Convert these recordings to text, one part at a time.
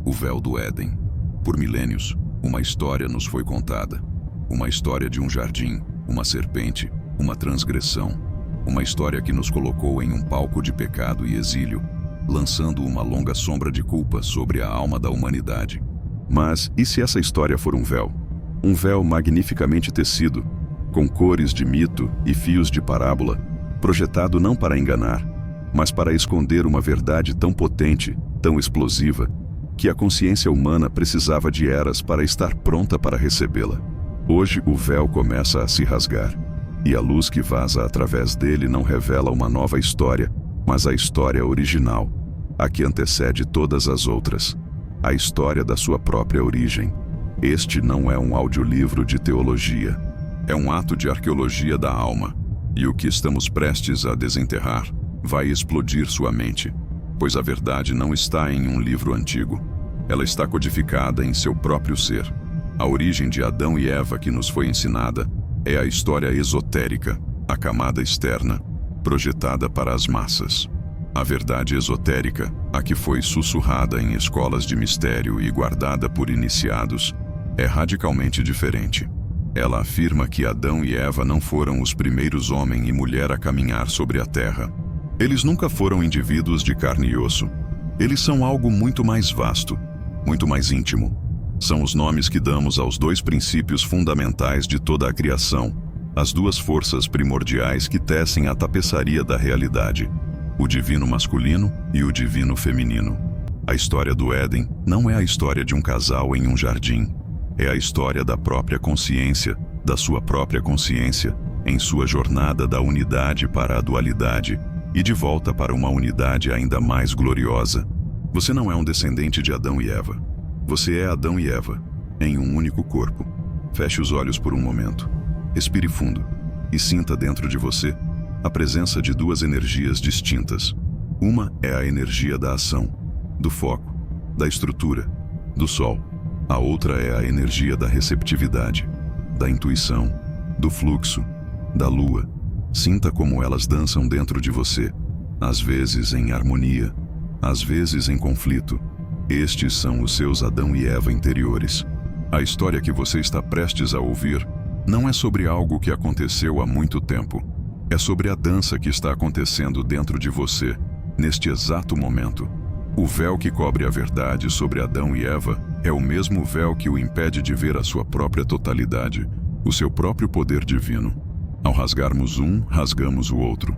O véu do Éden. Por milênios, uma história nos foi contada. Uma história de um jardim, uma serpente, uma transgressão. Uma história que nos colocou em um palco de pecado e exílio, lançando uma longa sombra de culpa sobre a alma da humanidade. Mas e se essa história for um véu? Um véu magnificamente tecido, com cores de mito e fios de parábola, projetado não para enganar, mas para esconder uma verdade tão potente, tão explosiva, que a consciência humana precisava de eras para estar pronta para recebê-la. Hoje o véu começa a se rasgar, e a luz que vaza através dele não revela uma nova história, mas a história original, a que antecede todas as outras, a história da sua própria origem. Este não é um audiolivro de teologia, é um ato de arqueologia da alma, e o que estamos prestes a desenterrar vai explodir sua mente, pois a verdade não está em um livro antigo, ela está codificada em seu próprio ser. A origem de Adão e Eva que nos foi ensinada é a história esotérica, a camada externa, projetada para as massas. A verdade esotérica, a que foi sussurrada em escolas de mistério e guardada por iniciados, é radicalmente diferente. Ela afirma que Adão e Eva não foram os primeiros homem e mulher a caminhar sobre a terra. Eles nunca foram indivíduos de carne e osso. Eles são algo muito mais vasto, muito mais íntimo. São os nomes que damos aos dois princípios fundamentais de toda a criação, as duas forças primordiais que tecem a tapeçaria da realidade, o divino masculino e o divino feminino. A história do Éden não é a história de um casal em um jardim. É a história da própria consciência, da sua própria consciência, em sua jornada da unidade para a dualidade e de volta para uma unidade ainda mais gloriosa. Você não é um descendente de Adão e Eva. Você é Adão e Eva, em um único corpo. Feche os olhos por um momento. Respire fundo e sinta dentro de você a presença de duas energias distintas. Uma é a energia da ação, do foco, da estrutura, do sol. A outra é a energia da receptividade, da intuição, do fluxo, da lua. Sinta como elas dançam dentro de você, às vezes em harmonia, às vezes em conflito. Estes são os seus Adão e Eva interiores. A história que você está prestes a ouvir não é sobre algo que aconteceu há muito tempo. É sobre a dança que está acontecendo dentro de você, neste exato momento. O véu que cobre a verdade sobre Adão e Eva é o mesmo véu que o impede de ver a sua própria totalidade, o seu próprio poder divino. Ao rasgarmos um, rasgamos o outro.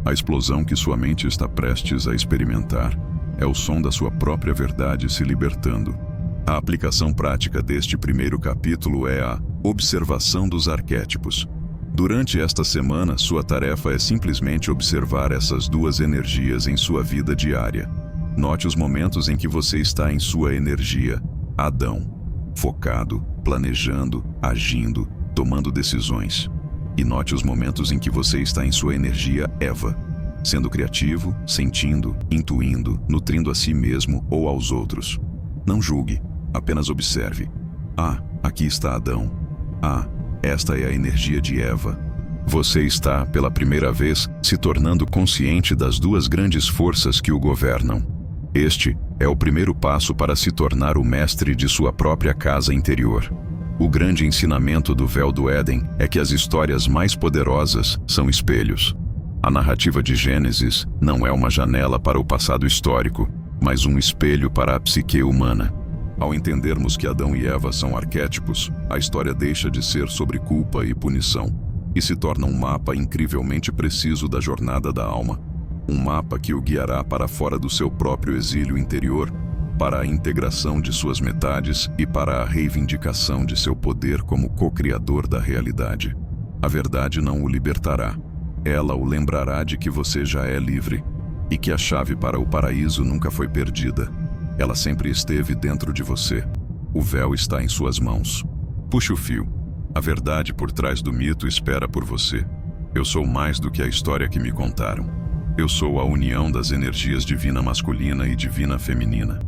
A explosão que sua mente está prestes a experimentar é o som da sua própria verdade se libertando. A aplicação prática deste primeiro capítulo é a observação dos arquétipos. Durante esta semana, sua tarefa é simplesmente observar essas duas energias em sua vida diária. Note os momentos em que você está em sua energia, Adão, focado, planejando, agindo, tomando decisões. E note os momentos em que você está em sua energia, Eva, sendo criativo, sentindo, intuindo, nutrindo a si mesmo ou aos outros. Não julgue, apenas observe. Ah, aqui está Adão. Ah, esta é a energia de Eva. Você está, pela primeira vez, se tornando consciente das duas grandes forças que o governam. Este é o primeiro passo para se tornar o mestre de sua própria casa interior. O grande ensinamento do véu do Éden é que as histórias mais poderosas são espelhos. A narrativa de Gênesis não é uma janela para o passado histórico, mas um espelho para a psique humana. Ao entendermos que Adão e Eva são arquétipos, a história deixa de ser sobre culpa e punição e se torna um mapa incrivelmente preciso da jornada da alma. Um mapa que o guiará para fora do seu próprio exílio interior, para a integração de suas metades e para a reivindicação de seu poder como co-criador da realidade. A verdade não o libertará. Ela o lembrará de que você já é livre e que a chave para o paraíso nunca foi perdida. Ela sempre esteve dentro de você. O véu está em suas mãos. Puxe o fio. A verdade por trás do mito espera por você. Eu sou mais do que a história que me contaram. Eu sou a união das energias divina masculina e divina feminina.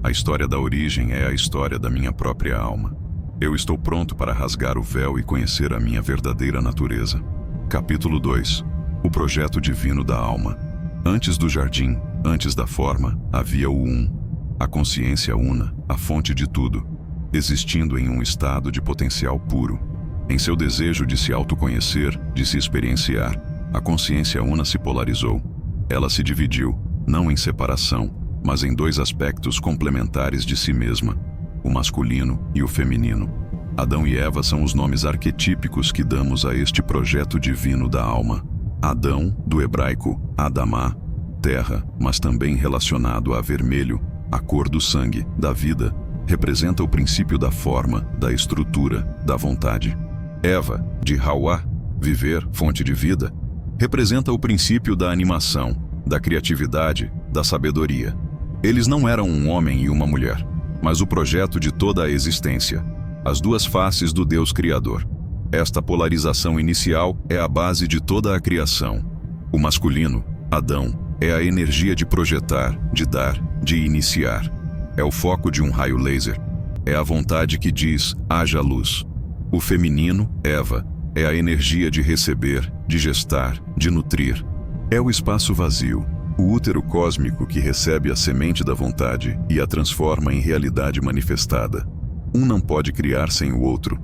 A história da origem é a história da minha própria alma. Eu estou pronto para rasgar o véu e conhecer a minha verdadeira natureza. Capítulo 2. O projeto divino da alma. Antes do jardim, antes da forma, havia o Um. a consciência una, a fonte de tudo, existindo em um estado de potencial puro. Em seu desejo de se autoconhecer, de se experienciar, a consciência una se polarizou. Ela se dividiu, não em separação, mas em dois aspectos complementares de si mesma, o masculino e o feminino. Adão e Eva são os nomes arquetípicos que damos a este projeto divino da alma. Adão, do hebraico Adamá, terra, mas também relacionado a vermelho, a cor do sangue, da vida, representa o princípio da forma, da estrutura, da vontade. Eva, de Hauá, viver, fonte de vida, representa o princípio da animação, da criatividade, da sabedoria. Eles não eram um homem e uma mulher, mas o projeto de toda a existência, as duas faces do Deus Criador. Esta polarização inicial é a base de toda a criação. O masculino, Adão, é a energia de projetar, de dar, de iniciar. É o foco de um raio laser. É a vontade que diz, haja luz. O feminino, Eva, é a energia de receber, de gestar, de nutrir. É o espaço vazio, o útero cósmico que recebe a semente da vontade e a transforma em realidade manifestada. Um não pode criar sem o outro.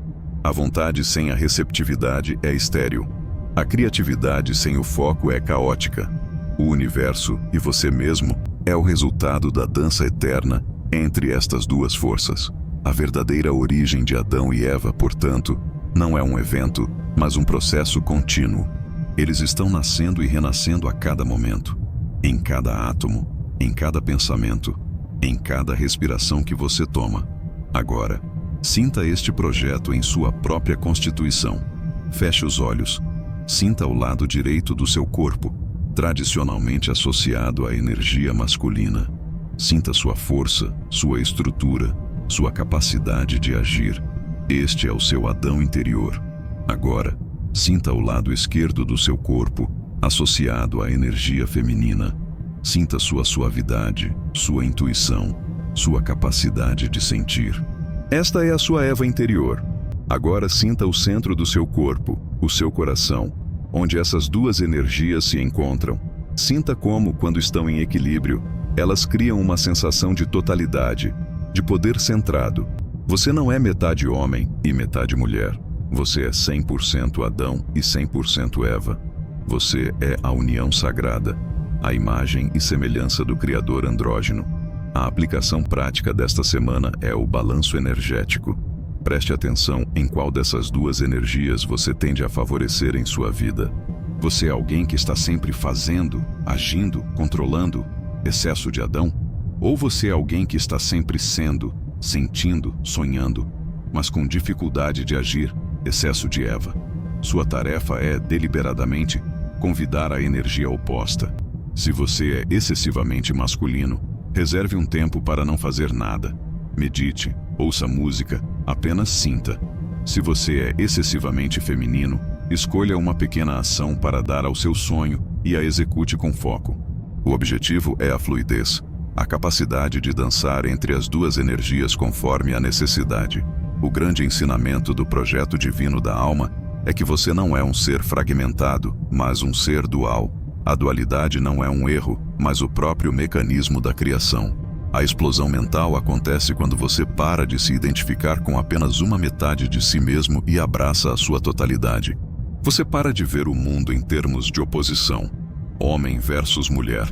A vontade sem a receptividade é estéril. A criatividade sem o foco é caótica. O universo e você mesmo é o resultado da dança eterna entre estas duas forças. A verdadeira origem de Adão e Eva, portanto, não é um evento, mas um processo contínuo. Eles estão nascendo e renascendo a cada momento, em cada átomo, em cada pensamento, em cada respiração que você toma. Agora, sinta este projeto em sua própria constituição. Feche os olhos. Sinta o lado direito do seu corpo, tradicionalmente associado à energia masculina. Sinta sua força, sua estrutura, sua capacidade de agir. Este é o seu Adão interior. Agora, sinta o lado esquerdo do seu corpo, associado à energia feminina. Sinta sua suavidade, sua intuição, sua capacidade de sentir. Esta é a sua Eva interior. Agora sinta o centro do seu corpo, o seu coração, onde essas duas energias se encontram. Sinta como, quando estão em equilíbrio, elas criam uma sensação de totalidade, de poder centrado. Você não é metade homem e metade mulher. Você é 100% Adão e 100% Eva. Você é a união sagrada, a imagem e semelhança do Criador andrógeno. A aplicação prática desta semana é o balanço energético. Preste atenção em qual dessas duas energias você tende a favorecer em sua vida. Você é alguém que está sempre fazendo, agindo, controlando, excesso de Adão? Ou você é alguém que está sempre sendo, sentindo, sonhando, mas com dificuldade de agir, excesso de Eva? Sua tarefa é, deliberadamente, convidar a energia oposta. Se você é excessivamente masculino, reserve um tempo para não fazer nada. Medite, ouça música, apenas sinta. Se você é excessivamente feminino, escolha uma pequena ação para dar ao seu sonho e a execute com foco. O objetivo é a fluidez, a capacidade de dançar entre as duas energias conforme a necessidade. O grande ensinamento do projeto divino da alma é que você não é um ser fragmentado, mas um ser dual. A dualidade não é um erro, mas o próprio mecanismo da criação. A explosão mental acontece quando você para de se identificar com apenas uma metade de si mesmo e abraça a sua totalidade. Você para de ver o mundo em termos de oposição. Homem versus mulher,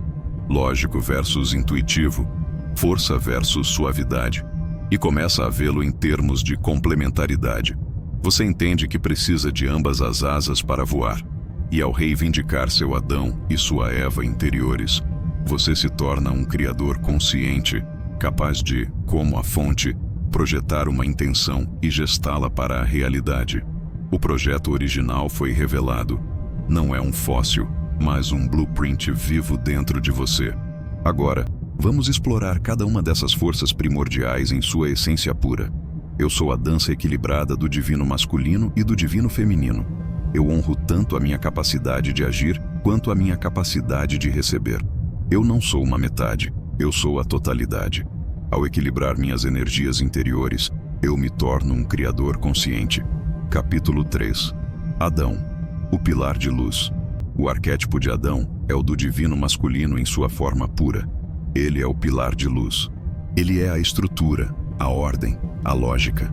lógico versus intuitivo, força versus suavidade, e começa a vê-lo em termos de complementaridade. Você entende que precisa de ambas as asas para voar, e ao reivindicar seu Adão e sua Eva interiores, você se torna um criador consciente, capaz de, como a fonte, projetar uma intenção e gestá-la para a realidade. O projeto original foi revelado. Não é um fóssil, mas um blueprint vivo dentro de você. Agora, vamos explorar cada uma dessas forças primordiais em sua essência pura. Eu sou a dança equilibrada do divino masculino e do divino feminino. Eu honro tanto a minha capacidade de agir quanto a minha capacidade de receber. Eu não sou uma metade, eu sou a totalidade. Ao equilibrar minhas energias interiores, eu me torno um criador consciente. Capítulo 3. Adão, o pilar de luz. O arquétipo de Adão é o do divino masculino em sua forma pura. Ele é o pilar de luz. Ele é a estrutura, a ordem, a lógica.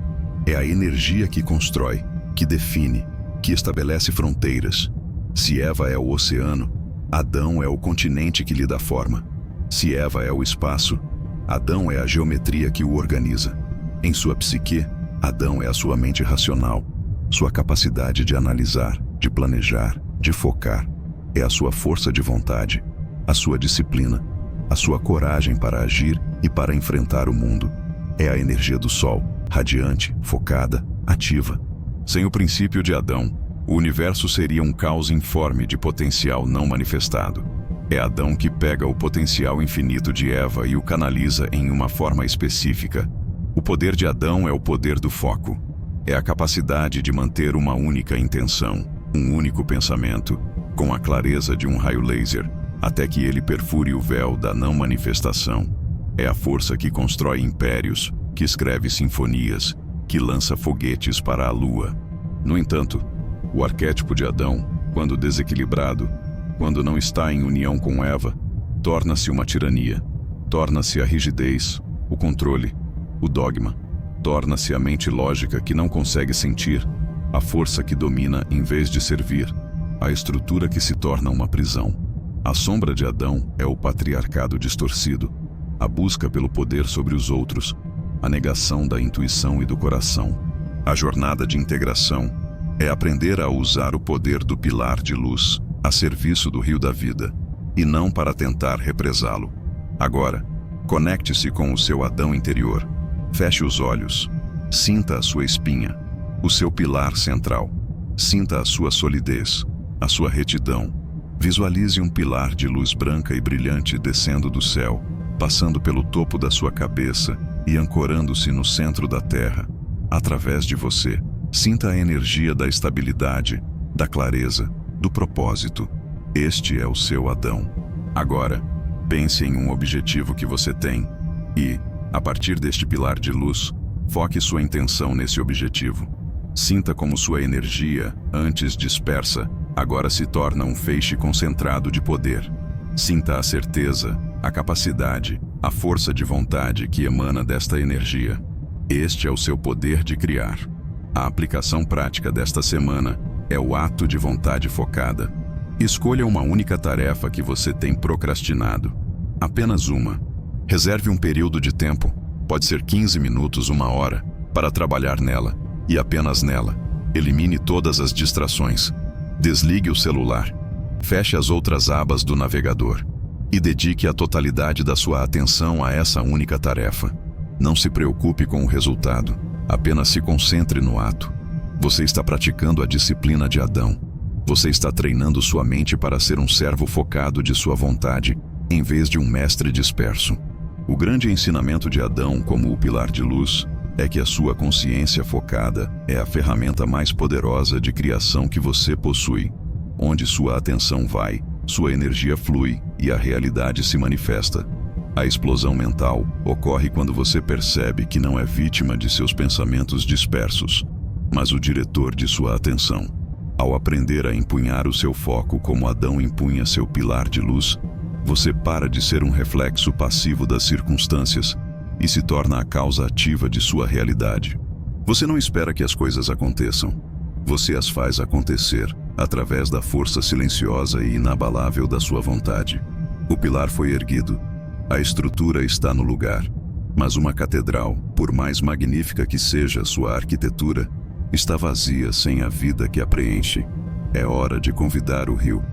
É a energia que constrói, que define, que estabelece fronteiras. Se Eva é o oceano, Adão é o continente que lhe dá forma. Se Eva é o espaço, Adão é a geometria que o organiza. Em sua psique, Adão é a sua mente racional, sua capacidade de analisar, de planejar, de focar. É a sua força de vontade, a sua disciplina, a sua coragem para agir e para enfrentar o mundo. É a energia do Sol, radiante, focada, ativa. Sem o princípio de Adão, o universo seria um caos informe de potencial não manifestado. É Adão que pega o potencial infinito de Eva e o canaliza em uma forma específica. O poder de Adão é o poder do foco. É a capacidade de manter uma única intenção, um único pensamento, com a clareza de um raio laser, até que ele perfure o véu da não manifestação. É a força que constrói impérios, que escreve sinfonias, que lança foguetes para a lua. No entanto, o arquétipo de Adão, quando desequilibrado, quando não está em união com Eva, torna-se uma tirania, torna-se a rigidez, o controle, o dogma, torna-se a mente lógica que não consegue sentir, a força que domina em vez de servir, a estrutura que se torna uma prisão. A sombra de Adão é o patriarcado distorcido, a busca pelo poder sobre os outros, a negação da intuição e do coração. A jornada de integração é aprender a usar o poder do pilar de luz a serviço do rio da vida, e não para tentar represá-lo. Agora, conecte-se com o seu Adão interior. Feche os olhos. Sinta a sua espinha, o seu pilar central. Sinta a sua solidez, a sua retidão. Visualize um pilar de luz branca e brilhante descendo do céu, passando pelo topo da sua cabeça e ancorando-se no centro da terra, através de você. Sinta a energia da estabilidade, da clareza, do propósito. Este é o seu Adão. Agora, pense em um objetivo que você tem e, a partir deste pilar de luz, foque sua intenção nesse objetivo. Sinta como sua energia, antes dispersa, agora se torna um feixe concentrado de poder. Sinta a certeza, a capacidade, a força de vontade que emana desta energia. Este é o seu poder de criar. A aplicação prática desta semana é o ato de vontade focada. Escolha uma única tarefa que você tem procrastinado. Apenas uma. Reserve um período de tempo, pode ser 15 minutos, 1 hora, para trabalhar nela, e apenas nela. Elimine todas as distrações. Desligue o celular. Feche as outras abas do navegador. E dedique a totalidade da sua atenção a essa única tarefa. Não se preocupe com o resultado, apenas se concentre no ato. Você está praticando a disciplina de Adão. Você está treinando sua mente para ser um servo focado de sua vontade, em vez de um mestre disperso. O grande ensinamento de Adão como o pilar de luz é que a sua consciência focada é a ferramenta mais poderosa de criação que você possui. Onde sua atenção vai, sua energia flui e a realidade se manifesta. A explosão mental ocorre quando você percebe que não é vítima de seus pensamentos dispersos, mas o diretor de sua atenção. Ao aprender a empunhar o seu foco como Adão empunha seu pilar de luz, você para de ser um reflexo passivo das circunstâncias e se torna a causa ativa de sua realidade. Você não espera que as coisas aconteçam. Você as faz acontecer através da força silenciosa e inabalável da sua vontade. O pilar foi erguido. A estrutura está no lugar. Mas uma catedral, por mais magnífica que seja sua arquitetura, está vazia sem a vida que a preenche. É hora de convidar o rio.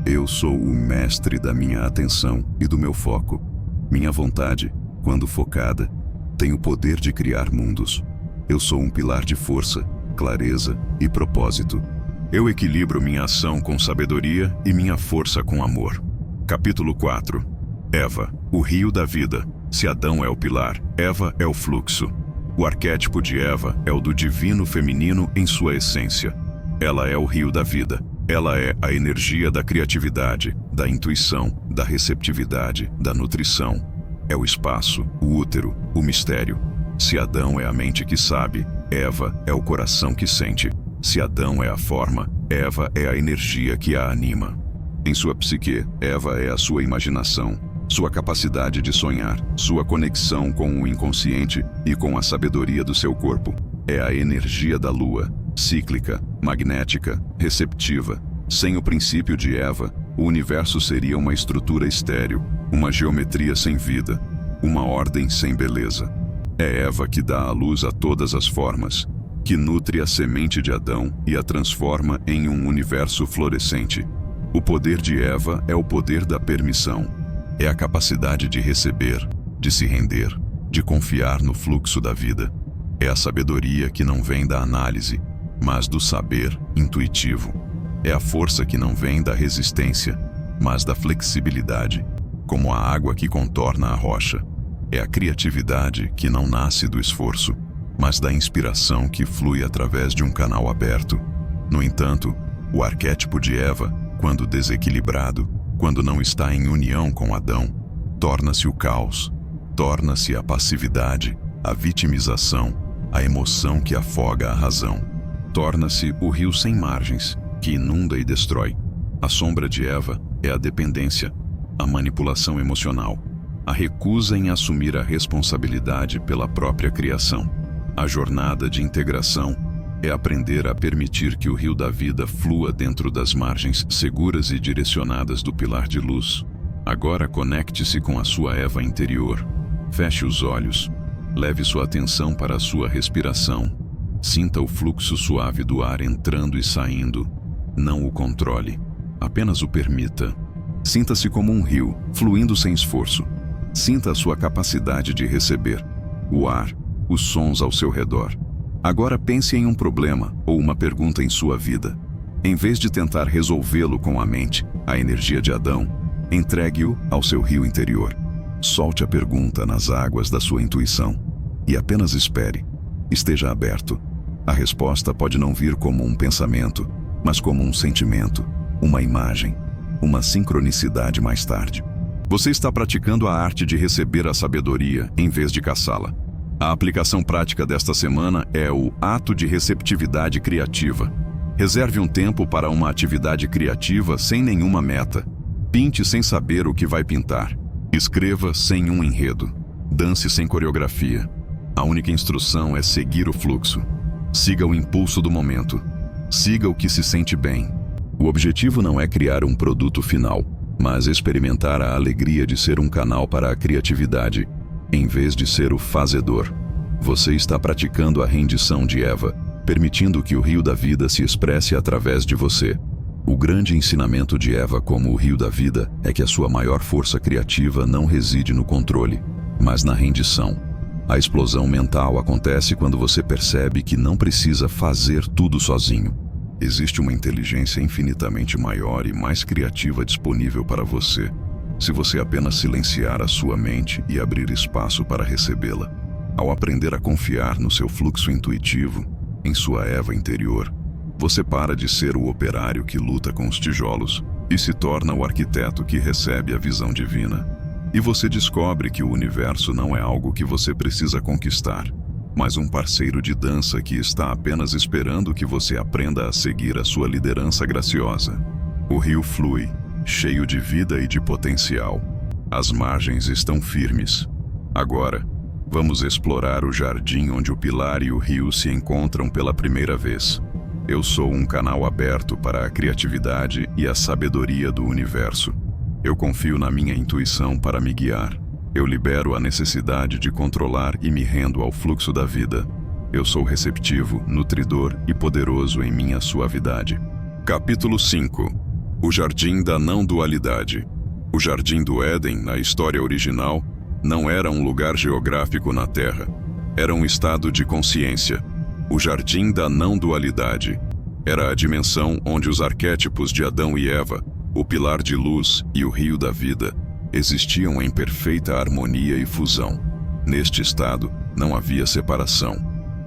Eu sou o mestre da minha atenção e do meu foco. Minha vontade, quando focada, tem o poder de criar mundos. Eu sou um pilar de força, clareza e propósito. Eu equilibro minha ação com sabedoria e minha força com amor. Capítulo 4. Eva, o rio da vida. Se Adão é o pilar, Eva é o fluxo. O arquétipo de Eva é o do divino feminino em sua essência. Ela é o rio da vida. Ela é a energia da criatividade, da intuição, da receptividade, da nutrição. É o espaço, o útero, o mistério. Se Adão é a mente que sabe, Eva é o coração que sente. Se Adão é a forma, Eva é a energia que a anima. Em sua psique, Eva é a sua imaginação. sua capacidade de sonhar, sua conexão com o inconsciente e com a sabedoria do seu corpo. É a energia da lua, cíclica, magnética, receptiva. Sem o princípio de Eva, o universo seria uma estrutura estéril, uma geometria sem vida, uma ordem sem beleza. É Eva que dá a luz a todas as formas, que nutre a semente de Adão e a transforma em um universo florescente. O poder de Eva é o poder da permissão. É a capacidade de receber, de se render, de confiar no fluxo da vida. É a sabedoria que não vem da análise, mas do saber intuitivo. É a força que não vem da resistência, mas da flexibilidade, como a água que contorna a rocha. É a criatividade que não nasce do esforço, mas da inspiração que flui através de um canal aberto. No entanto, o arquétipo de Eva, quando desequilibrado, quando não está em união com Adão, torna-se o caos, torna-se a passividade, a vitimização, a emoção que afoga a razão. Torna-se o rio sem margens, que inunda e destrói. A sombra de Eva é a dependência, a manipulação emocional, a recusa em assumir a responsabilidade pela própria criação. A jornada de integração é aprender a permitir que o rio da vida flua dentro das margens seguras e direcionadas do pilar de luz. Agora conecte-se com a sua Eva interior. Feche os olhos. Leve sua atenção para a sua respiração. Sinta o fluxo suave do ar entrando e saindo. Não o controle, apenas o permita. Sinta-se como um rio, fluindo sem esforço. Sinta a sua capacidade de receber o ar, os sons ao seu redor. Agora pense em um problema ou uma pergunta em sua vida. Em vez de tentar resolvê-lo com a mente, a energia de Adão, entregue-o ao seu rio interior. Solte a pergunta nas águas da sua intuição e apenas espere. Esteja aberto. A resposta pode não vir como um pensamento, mas como um sentimento, uma imagem, uma sincronicidade mais tarde. Você está praticando a arte de receber a sabedoria em vez de caçá-la. A aplicação prática desta semana é o ato de receptividade criativa. Reserve um tempo para uma atividade criativa sem nenhuma meta. Pinte sem saber o que vai pintar. Escreva sem um enredo. Dance sem coreografia. A única instrução é seguir o fluxo. Siga o impulso do momento. Siga o que se sente bem. O objetivo não é criar um produto final, mas experimentar a alegria de ser um canal para a criatividade, em vez de ser o fazedor. Você está praticando a rendição de Eva, permitindo que o rio da vida se expresse através de você. O grande ensinamento de Eva como o rio da vida é que a sua maior força criativa não reside no controle, mas na rendição. A explosão mental acontece quando você percebe que não precisa fazer tudo sozinho. Existe uma inteligência infinitamente maior e mais criativa disponível para você, se você apenas silenciar a sua mente e abrir espaço para recebê-la. Ao aprender a confiar no seu fluxo intuitivo, em sua Eva interior, você para de ser o operário que luta com os tijolos e se torna o arquiteto que recebe a visão divina. E você descobre que o universo não é algo que você precisa conquistar, mas um parceiro de dança que está apenas esperando que você aprenda a seguir a sua liderança graciosa. O rio flui, cheio de vida e de potencial. As margens estão firmes. Agora, vamos explorar o jardim onde o pilar e o rio se encontram pela primeira vez. Eu sou um canal aberto para a criatividade e a sabedoria do universo. Eu confio na minha intuição para me guiar. Eu libero a necessidade de controlar e me rendo ao fluxo da vida. Eu sou receptivo, nutridor e poderoso em minha suavidade. Capítulo 5. O Jardim da Não-Dualidade. O Jardim do Éden, na história original, não era um lugar geográfico na Terra. Era um estado de consciência. O Jardim da Não-Dualidade era a dimensão onde os arquétipos de Adão e Eva, o pilar de luz e o rio da vida, existiam em perfeita harmonia e fusão. Neste estado, não havia separação.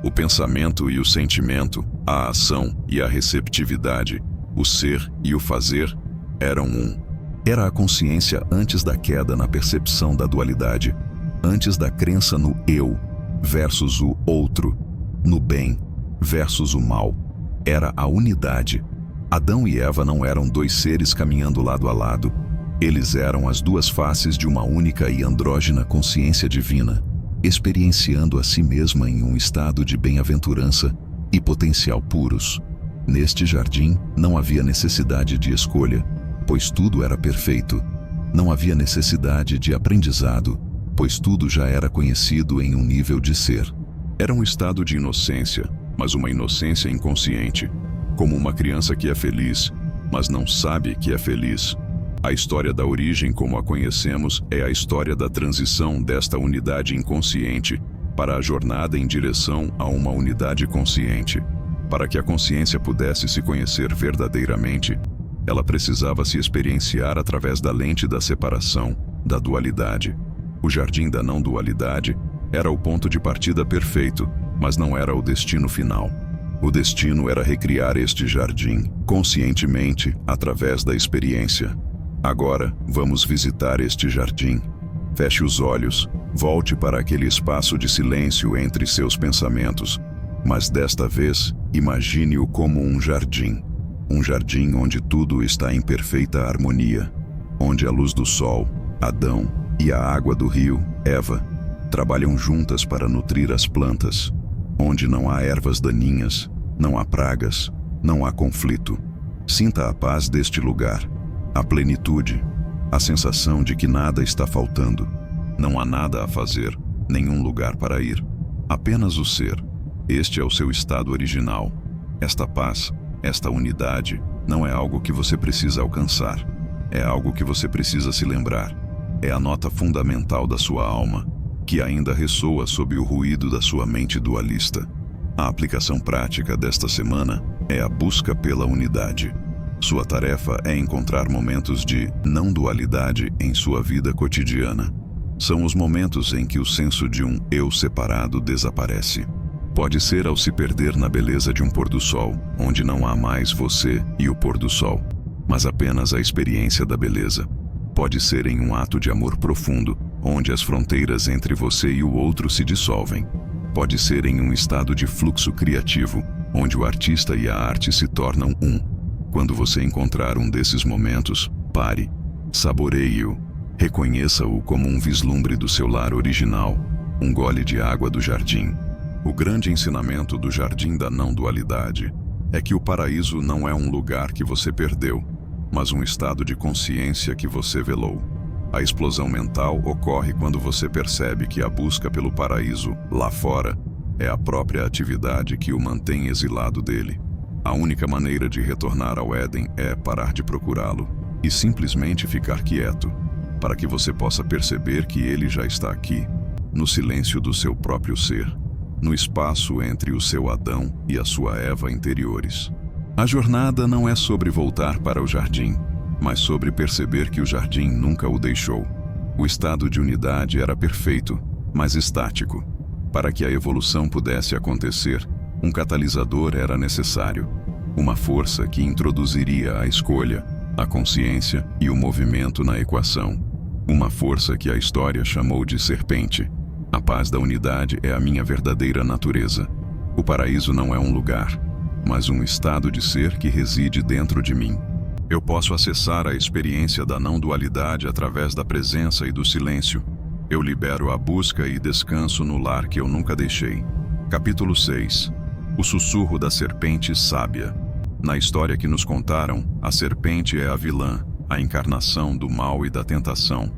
O pensamento e o sentimento, a ação e a receptividade, o ser e o fazer, eram um. Era a consciência antes da queda na percepção da dualidade, antes da crença no eu versus o outro, no bem versus o mal. Era a unidade. Adão e Eva não eram dois seres caminhando lado a lado. Eles eram as duas faces de uma única e andrógena consciência divina, experienciando a si mesma em um estado de bem-aventurança e potencial puros. Neste jardim não havia necessidade de escolha, pois tudo era perfeito. Não havia necessidade de aprendizado, pois tudo já era conhecido em um nível de ser. Era um estado de inocência, mas uma inocência inconsciente, como uma criança que é feliz, mas não sabe que é feliz. A história da origem como a conhecemos é a história da transição desta unidade inconsciente para a jornada em direção a uma unidade consciente. Para que a consciência pudesse se conhecer verdadeiramente, ela precisava se experienciar através da lente da separação, da dualidade. O jardim da não-dualidade era o ponto de partida perfeito, mas não era o destino final. O destino era recriar este jardim, conscientemente, através da experiência. Agora, vamos visitar este jardim. Feche os olhos, volte para aquele espaço de silêncio entre seus pensamentos, mas desta vez, imagine-o como um jardim. Um jardim onde tudo está em perfeita harmonia, onde a luz do sol, Adão, e a água do rio, Eva, trabalham juntas para nutrir as plantas, onde não há ervas daninhas, não há pragas, não há conflito. Sinta a paz deste lugar, a plenitude, a sensação de que nada está faltando. Não há nada a fazer, nenhum lugar para ir, apenas o ser. Este é o seu estado original. Esta paz, esta unidade, não é algo que você precisa alcançar. É algo que você precisa se lembrar. É a nota fundamental da sua alma, que ainda ressoa sob o ruído da sua mente dualista. A aplicação prática desta semana é a busca pela unidade. Sua tarefa é encontrar momentos de não-dualidade em sua vida cotidiana. São os momentos em que o senso de um eu separado desaparece. Pode ser ao se perder na beleza de um pôr-do-sol, onde não há mais você e o pôr-do-sol, mas apenas a experiência da beleza. Pode ser em um ato de amor profundo, onde as fronteiras entre você e o outro se dissolvem. Pode ser em um estado de fluxo criativo, onde o artista e a arte se tornam um. Quando você encontrar um desses momentos, pare, saboreie-o, reconheça-o como um vislumbre do seu lar original, um gole de água do jardim. O grande ensinamento do jardim da não-dualidade é que o paraíso não é um lugar que você perdeu, mas um estado de consciência que você velou. A explosão mental ocorre quando você percebe que a busca pelo paraíso, lá fora, é a própria atividade que o mantém exilado dele. A única maneira de retornar ao Éden é parar de procurá-lo e simplesmente ficar quieto, para que você possa perceber que ele já está aqui, no silêncio do seu próprio ser, no espaço entre o seu Adão e a sua Eva interiores. A jornada não é sobre voltar para o jardim, mas sobre perceber que o jardim nunca o deixou. O estado de unidade era perfeito, mas estático. Para que a evolução pudesse acontecer, um catalisador era necessário. Uma força que introduziria a escolha, a consciência e o movimento na equação. Uma força que a história chamou de serpente. A paz da unidade é a minha verdadeira natureza. O paraíso não é um lugar, mas um estado de ser que reside dentro de mim. Eu posso acessar a experiência da não-dualidade através da presença e do silêncio. Eu libero a busca e descanso no lar que eu nunca deixei. Capítulo 6. O sussurro da serpente sábia. Na história que nos contaram, a serpente é a vilã, a encarnação do mal e da tentação.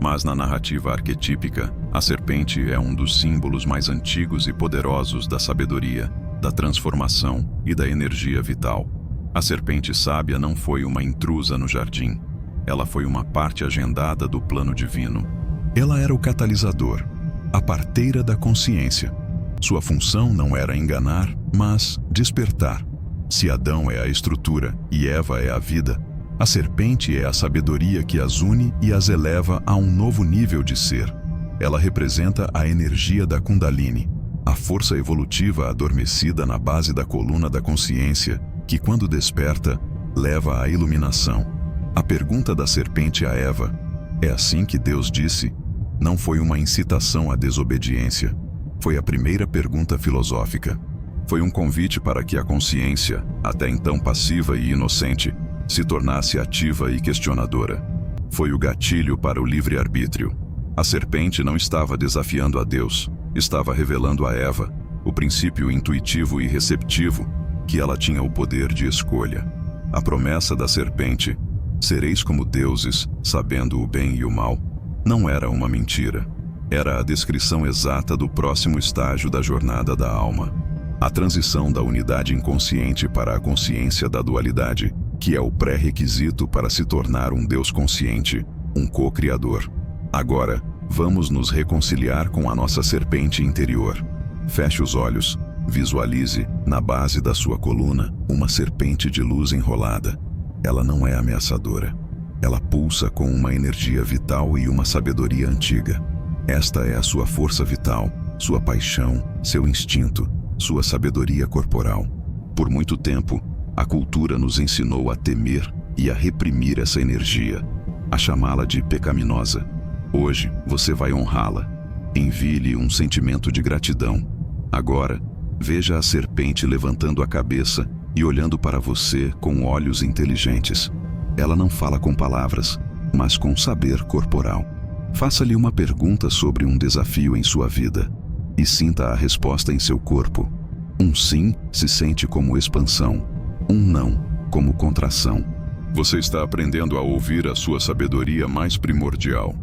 Mas na narrativa arquetípica, a serpente é um dos símbolos mais antigos e poderosos da sabedoria, da transformação e da energia vital. A serpente sábia não foi uma intrusa no jardim. Ela foi uma parte agendada do plano divino. Ela era o catalisador, a parteira da consciência. Sua função não era enganar, mas despertar. Se Adão é a estrutura e Eva é a vida, a serpente é a sabedoria que as une e as eleva a um novo nível de ser. Ela representa a energia da Kundalini, a força evolutiva adormecida na base da coluna da consciência, que quando desperta, leva à iluminação. A pergunta da serpente a Eva, é assim que Deus disse, não foi uma incitação à desobediência. Foi a primeira pergunta filosófica. Foi um convite para que a consciência, até então passiva e inocente, se tornasse ativa e questionadora. Foi o gatilho para o livre-arbítrio. A serpente não estava desafiando a Deus, estava revelando a Eva o princípio intuitivo e receptivo que ela tinha o poder de escolha. A promessa da serpente, sereis como deuses, sabendo o bem e o mal, não era uma mentira. Era a descrição exata do próximo estágio da jornada da alma. A transição da unidade inconsciente para a consciência da dualidade, que é o pré-requisito para se tornar um Deus consciente, um co-criador. Agora, vamos nos reconciliar com a nossa serpente interior. Feche os olhos, visualize, na base da sua coluna, uma serpente de luz enrolada. Ela não é ameaçadora. Ela pulsa com uma energia vital e uma sabedoria antiga. Esta é a sua força vital, sua paixão, seu instinto, sua sabedoria corporal. Por muito tempo, a cultura nos ensinou a temer e a reprimir essa energia, a chamá-la de pecaminosa. Hoje, você vai honrá-la. Envie-lhe um sentimento de gratidão. Agora, veja a serpente levantando a cabeça e olhando para você com olhos inteligentes. Ela não fala com palavras, mas com saber corporal. Faça-lhe uma pergunta sobre um desafio em sua vida e sinta a resposta em seu corpo. Um sim se sente como expansão, um não como contração. Você está aprendendo a ouvir a sua sabedoria mais primordial.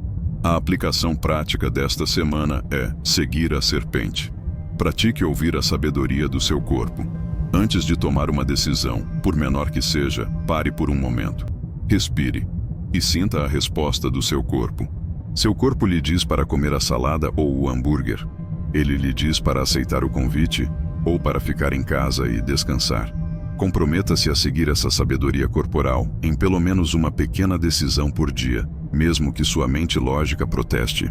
A aplicação prática desta semana é seguir a serpente. Pratique ouvir a sabedoria do seu corpo. Antes de tomar uma decisão, por menor que seja, pare por um momento. Respire e sinta a resposta do seu corpo. Seu corpo lhe diz para comer a salada ou o hambúrguer. Ele lhe diz para aceitar o convite ou para ficar em casa e descansar. Comprometa-se a seguir essa sabedoria corporal em pelo menos uma pequena decisão por dia, mesmo que sua mente lógica proteste.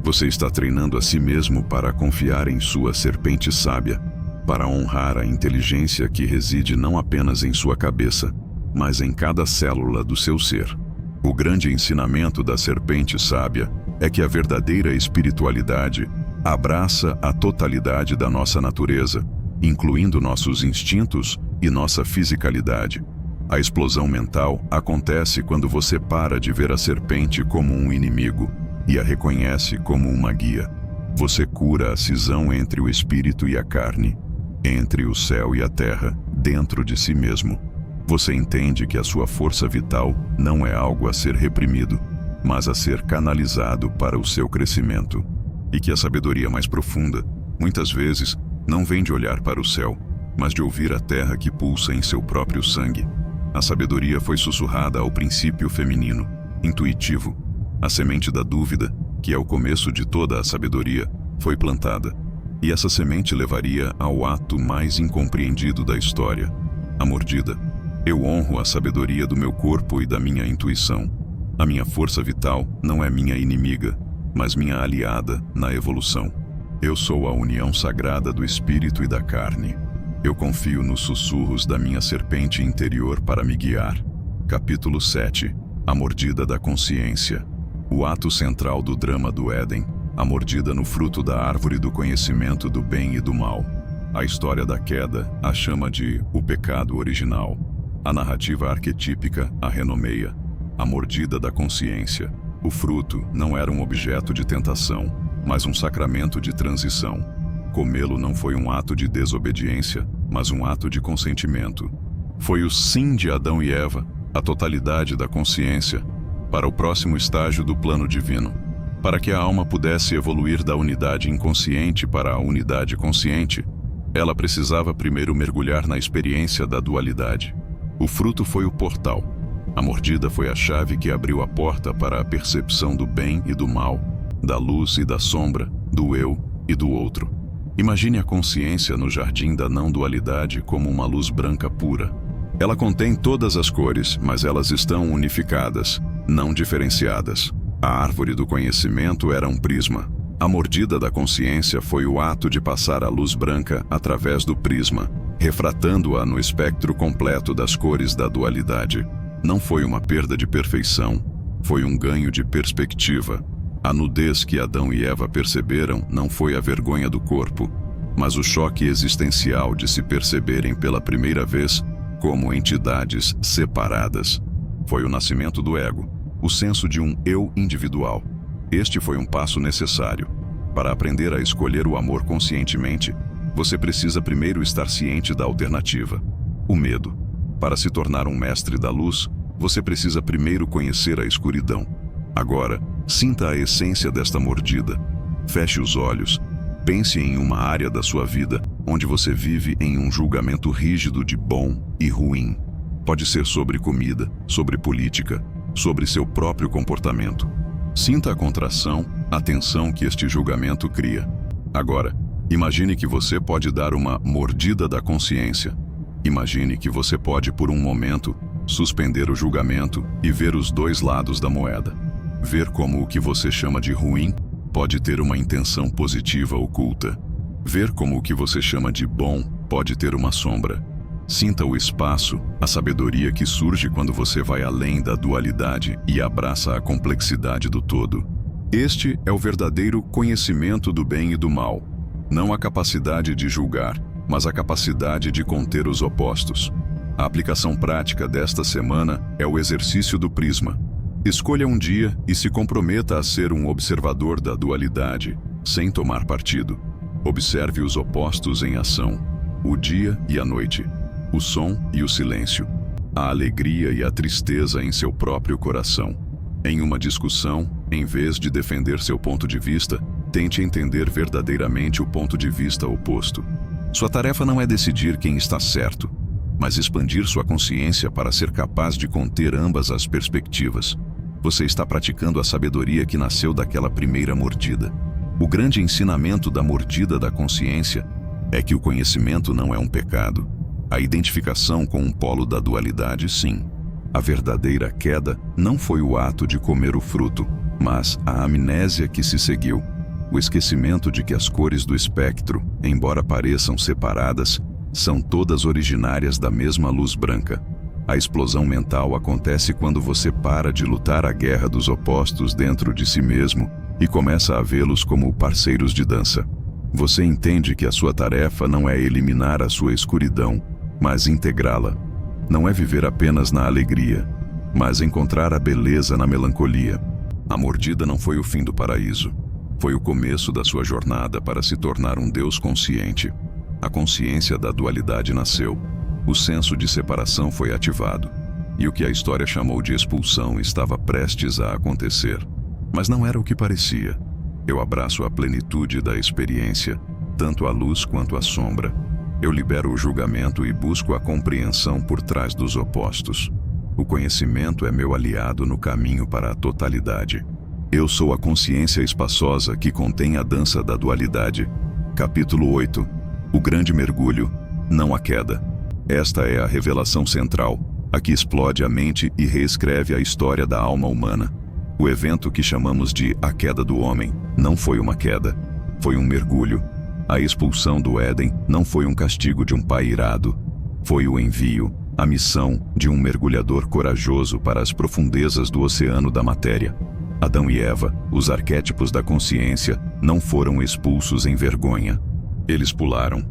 Você está treinando a si mesmo para confiar em sua serpente sábia, para honrar a inteligência que reside não apenas em sua cabeça, mas em cada célula do seu ser. O grande ensinamento da serpente sábia é que a verdadeira espiritualidade abraça a totalidade da nossa natureza, incluindo nossos instintos e nossa fisicalidade. A explosão mental acontece quando você para de ver a serpente como um inimigo e a reconhece como uma guia. Você cura a cisão entre o espírito e a carne, entre o céu e a terra, dentro de si mesmo. Você entende que a sua força vital não é algo a ser reprimido, mas a ser canalizado para o seu crescimento. E que a sabedoria mais profunda, muitas vezes, não vem de olhar para o céu, mas de ouvir a terra que pulsa em seu próprio sangue. A sabedoria foi sussurrada ao princípio feminino, intuitivo. A semente da dúvida, que é o começo de toda a sabedoria, foi plantada. E essa semente levaria ao ato mais incompreendido da história, a mordida. Eu honro a sabedoria do meu corpo e da minha intuição. A minha força vital não é minha inimiga, mas minha aliada na evolução. Eu sou a união sagrada do espírito e da carne. Eu confio nos sussurros da minha serpente interior para me guiar. Capítulo 7. A mordida da consciência. O ato central do drama do Éden, a mordida no fruto da árvore do conhecimento do bem e do mal. A história da queda a chama de o pecado original. A narrativa arquetípica a renomeia. A mordida da consciência. O fruto não era um objeto de tentação, mas um sacramento de transição. Comê-lo não foi um ato de desobediência, mas um ato de consentimento. Foi o sim de Adão e Eva, a totalidade da consciência, para o próximo estágio do plano divino. Para que a alma pudesse evoluir da unidade inconsciente para a unidade consciente, ela precisava primeiro mergulhar na experiência da dualidade. O fruto foi o portal. A mordida foi a chave que abriu a porta para a percepção do bem e do mal, da luz e da sombra, do eu e do outro. Imagine a consciência no jardim da não-dualidade como uma luz branca pura. Ela contém todas as cores, mas elas estão unificadas, não diferenciadas. A árvore do conhecimento era um prisma. A mordida da consciência foi o ato de passar a luz branca através do prisma, refratando-a no espectro completo das cores da dualidade. Não foi uma perda de perfeição, foi um ganho de perspectiva. A nudez que Adão e Eva perceberam não foi a vergonha do corpo, mas o choque existencial de se perceberem pela primeira vez como entidades separadas. Foi o nascimento do ego. o senso de um eu individual. Este foi um passo necessário. Para aprender a escolher o amor conscientemente, você precisa primeiro estar ciente da alternativa, o medo. Para se tornar um mestre da luz, você precisa primeiro conhecer a escuridão. Agora, sinta a essência desta mordida. Feche os olhos. Pense em uma área da sua vida onde você vive em um julgamento rígido de bom e ruim. Pode ser sobre comida, sobre política, sobre seu próprio comportamento. Sinta a contração, a tensão que este julgamento cria. Agora, imagine que você pode dar uma mordida da consciência. Imagine que você pode, por um momento, suspender o julgamento e ver os dois lados da moeda. Ver como o que você chama de ruim pode ter uma intenção positiva oculta. Ver como o que você chama de bom pode ter uma sombra. Sinta o espaço, a sabedoria que surge quando você vai além da dualidade e abraça a complexidade do todo. Este é o verdadeiro conhecimento do bem e do mal. Não a capacidade de julgar, mas a capacidade de conter os opostos. A aplicação prática desta semana é o exercício do prisma. Escolha um dia e se comprometa a ser um observador da dualidade, sem tomar partido. Observe os opostos em ação, o dia e a noite, o som e o silêncio, a alegria e a tristeza em seu próprio coração. Em uma discussão, em vez de defender seu ponto de vista, tente entender verdadeiramente o ponto de vista oposto. Sua tarefa não é decidir quem está certo, mas expandir sua consciência para ser capaz de conter ambas as perspectivas. Você está praticando a sabedoria que nasceu daquela primeira mordida. O grande ensinamento da mordida da consciência é que o conhecimento não é um pecado. A identificação com um polo da dualidade, sim. A verdadeira queda não foi o ato de comer o fruto, mas a amnésia que se seguiu. O esquecimento de que as cores do espectro, embora pareçam separadas, são todas originárias da mesma luz branca. A explosão mental acontece quando você para de lutar a guerra dos opostos dentro de si mesmo e começa a vê-los como parceiros de dança. Você entende que a sua tarefa não é eliminar a sua escuridão, mas integrá-la. Não é viver apenas na alegria, mas encontrar a beleza na melancolia. A mordida não foi o fim do paraíso. Foi o começo da sua jornada para se tornar um Deus consciente. A consciência da dualidade nasceu. O senso de separação foi ativado. E o que a história chamou de expulsão estava prestes a acontecer. Mas não era o que parecia. Eu abraço a plenitude da experiência, tanto a luz quanto a sombra. Eu libero o julgamento e busco a compreensão por trás dos opostos. O conhecimento é meu aliado no caminho para a totalidade. Eu sou a consciência espaçosa que contém a dança da dualidade. Capítulo 8. O grande mergulho, não a queda. Esta é a revelação central, a que explode a mente e reescreve a história da alma humana. O evento que chamamos de a queda do homem não foi uma queda, foi um mergulho. A expulsão do Éden não foi um castigo de um pai irado. Foi o envio, a missão de um mergulhador corajoso para as profundezas do oceano da matéria. Adão e Eva, os arquétipos da consciência, não foram expulsos em vergonha. Eles pularam.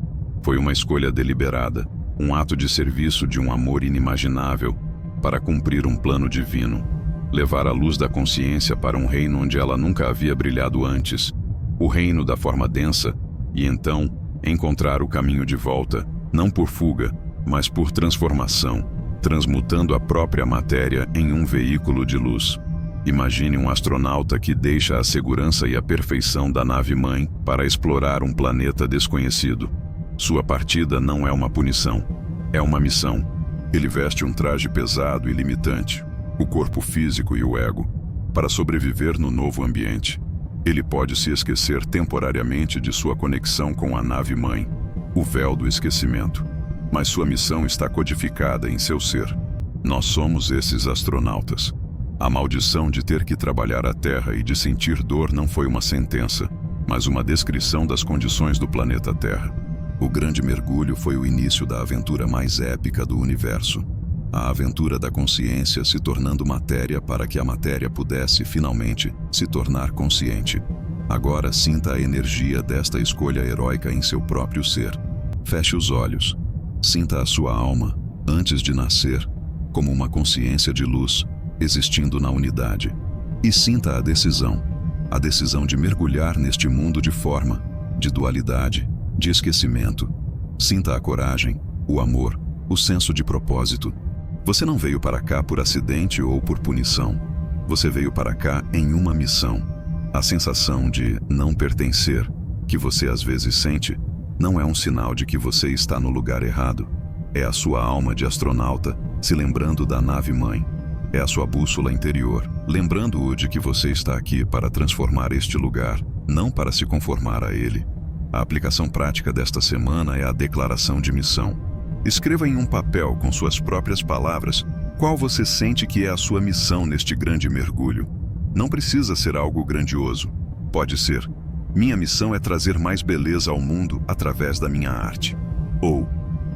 Foi uma escolha deliberada, um ato de serviço de um amor inimaginável para cumprir um plano divino. Levar a luz da consciência para um reino onde ela nunca havia brilhado antes, o reino da forma densa, e então encontrar o caminho de volta, não por fuga, mas por transformação, transmutando a própria matéria em um veículo de luz. Imagine um astronauta que deixa a segurança e a perfeição da nave-mãe para explorar um planeta desconhecido. Sua partida não é uma punição, é uma missão. Ele veste um traje pesado e limitante, o corpo físico e o ego, para sobreviver no novo ambiente. Ele pode se esquecer temporariamente de sua conexão com a nave-mãe, o véu do esquecimento. Mas sua missão está codificada em seu ser. Nós somos esses astronautas. A maldição de ter que trabalhar a Terra e de sentir dor não foi uma sentença, mas uma descrição das condições do planeta Terra. O grande mergulho foi o início da aventura mais épica do universo. A aventura da consciência se tornando matéria para que a matéria pudesse, finalmente, se tornar consciente. Agora sinta a energia desta escolha heróica em seu próprio ser. Feche os olhos. Sinta a sua alma, antes de nascer, como uma consciência de luz, existindo na unidade. E sinta a decisão de mergulhar neste mundo de forma, de dualidade, de esquecimento. Sinta a coragem, o amor, o senso de propósito. Você não veio para cá por acidente ou por punição. Você veio para cá em uma missão. A sensação de não pertencer, que você às vezes sente, não é um sinal de que você está no lugar errado. É a sua alma de astronauta se lembrando da nave-mãe. É a sua bússola interior, lembrando-o de que você está aqui para transformar este lugar, não para se conformar a ele. A aplicação prática desta semana é a declaração de missão. Escreva em um papel, com suas próprias palavras, qual você sente que é a sua missão neste grande mergulho. Não precisa ser algo grandioso. Pode ser: minha missão é trazer mais beleza ao mundo através da minha arte. Ou: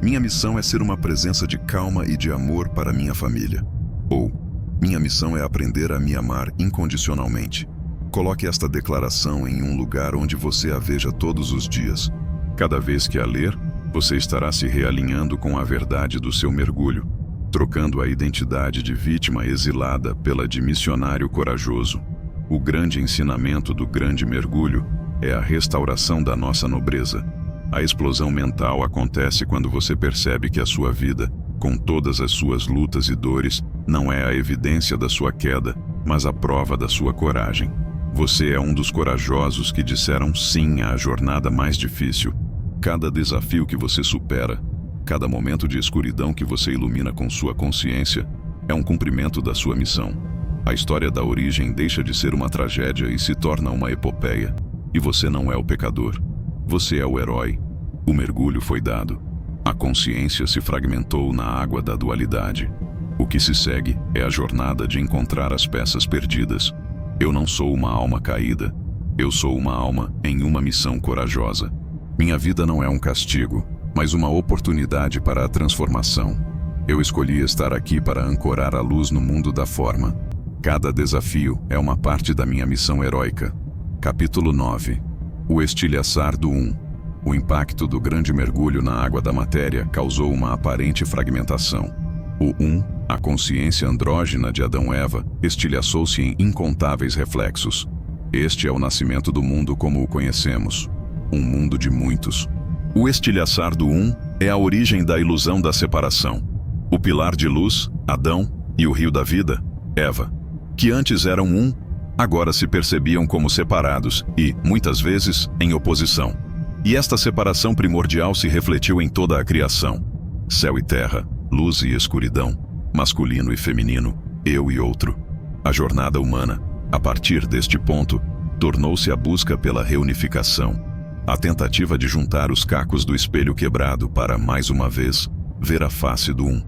minha missão é ser uma presença de calma e de amor para minha família. Ou: minha missão é aprender a me amar incondicionalmente. Coloque esta declaração em um lugar onde você a veja todos os dias. Cada vez que a ler, você estará se realinhando com a verdade do seu mergulho, trocando a identidade de vítima exilada pela de missionário corajoso. O grande ensinamento do grande mergulho é a restauração da nossa nobreza. A explosão mental acontece quando você percebe que a sua vida, com todas as suas lutas e dores, não é a evidência da sua queda, mas a prova da sua coragem. Você é um dos corajosos que disseram sim à jornada mais difícil. Cada desafio que você supera, cada momento de escuridão que você ilumina com sua consciência, é um cumprimento da sua missão. A história da origem deixa de ser uma tragédia e se torna uma epopeia. E você não é o pecador. Você é o herói. O mergulho foi dado. A consciência se fragmentou na água da dualidade. O que se segue é a jornada de encontrar as peças perdidas. Eu não sou uma alma caída. Eu sou uma alma em uma missão corajosa. Minha vida não é um castigo, mas uma oportunidade para a transformação. Eu escolhi estar aqui para ancorar a luz no mundo da forma. Cada desafio é uma parte da minha missão heróica. Capítulo 9. O estilhaçar do O impacto do grande mergulho na água da matéria causou uma aparente fragmentação. O a consciência andrógina de Adão-Eva, estilhaçou-se em incontáveis reflexos. Este é o nascimento do mundo como o conhecemos. Um mundo de muitos. O estilhaçar do é a origem da ilusão da separação. O pilar de luz, Adão, e o rio da vida, Eva, que antes eram agora se percebiam como separados e, muitas vezes, em oposição. E esta separação primordial se refletiu em toda a criação. Céu e terra, luz e escuridão, masculino e feminino, eu e outro. A jornada humana, a partir deste ponto, tornou-se a busca pela reunificação. A tentativa de juntar os cacos do espelho quebrado para, mais uma vez, ver a face do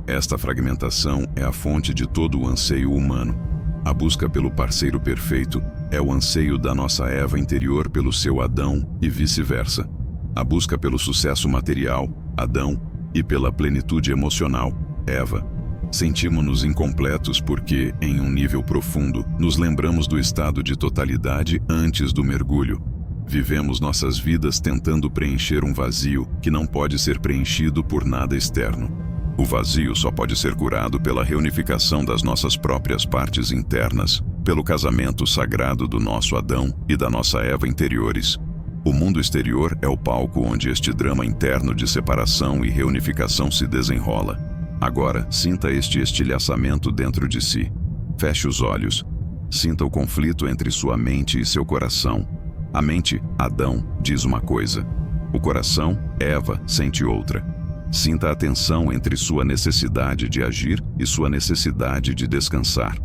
Esta fragmentação é a fonte de todo o anseio humano. A busca pelo parceiro perfeito é o anseio da nossa Eva interior pelo seu Adão e vice-versa. A busca pelo sucesso material, Adão, e pela plenitude emocional, Eva. Sentimos-nos incompletos porque, em um nível profundo, nos lembramos do estado de totalidade antes do mergulho. Vivemos nossas vidas tentando preencher um vazio que não pode ser preenchido por nada externo. O vazio só pode ser curado pela reunificação das nossas próprias partes internas, pelo casamento sagrado do nosso Adão e da nossa Eva interiores. O mundo exterior é o palco onde este drama interno de separação e reunificação se desenrola. Agora, sinta este estilhaçamento dentro de si. Feche os olhos. Sinta o conflito entre sua mente e seu coração. A mente, Adão, diz uma coisa. O coração, Eva, sente outra. Sinta a tensão entre sua necessidade de agir e sua necessidade de descansar.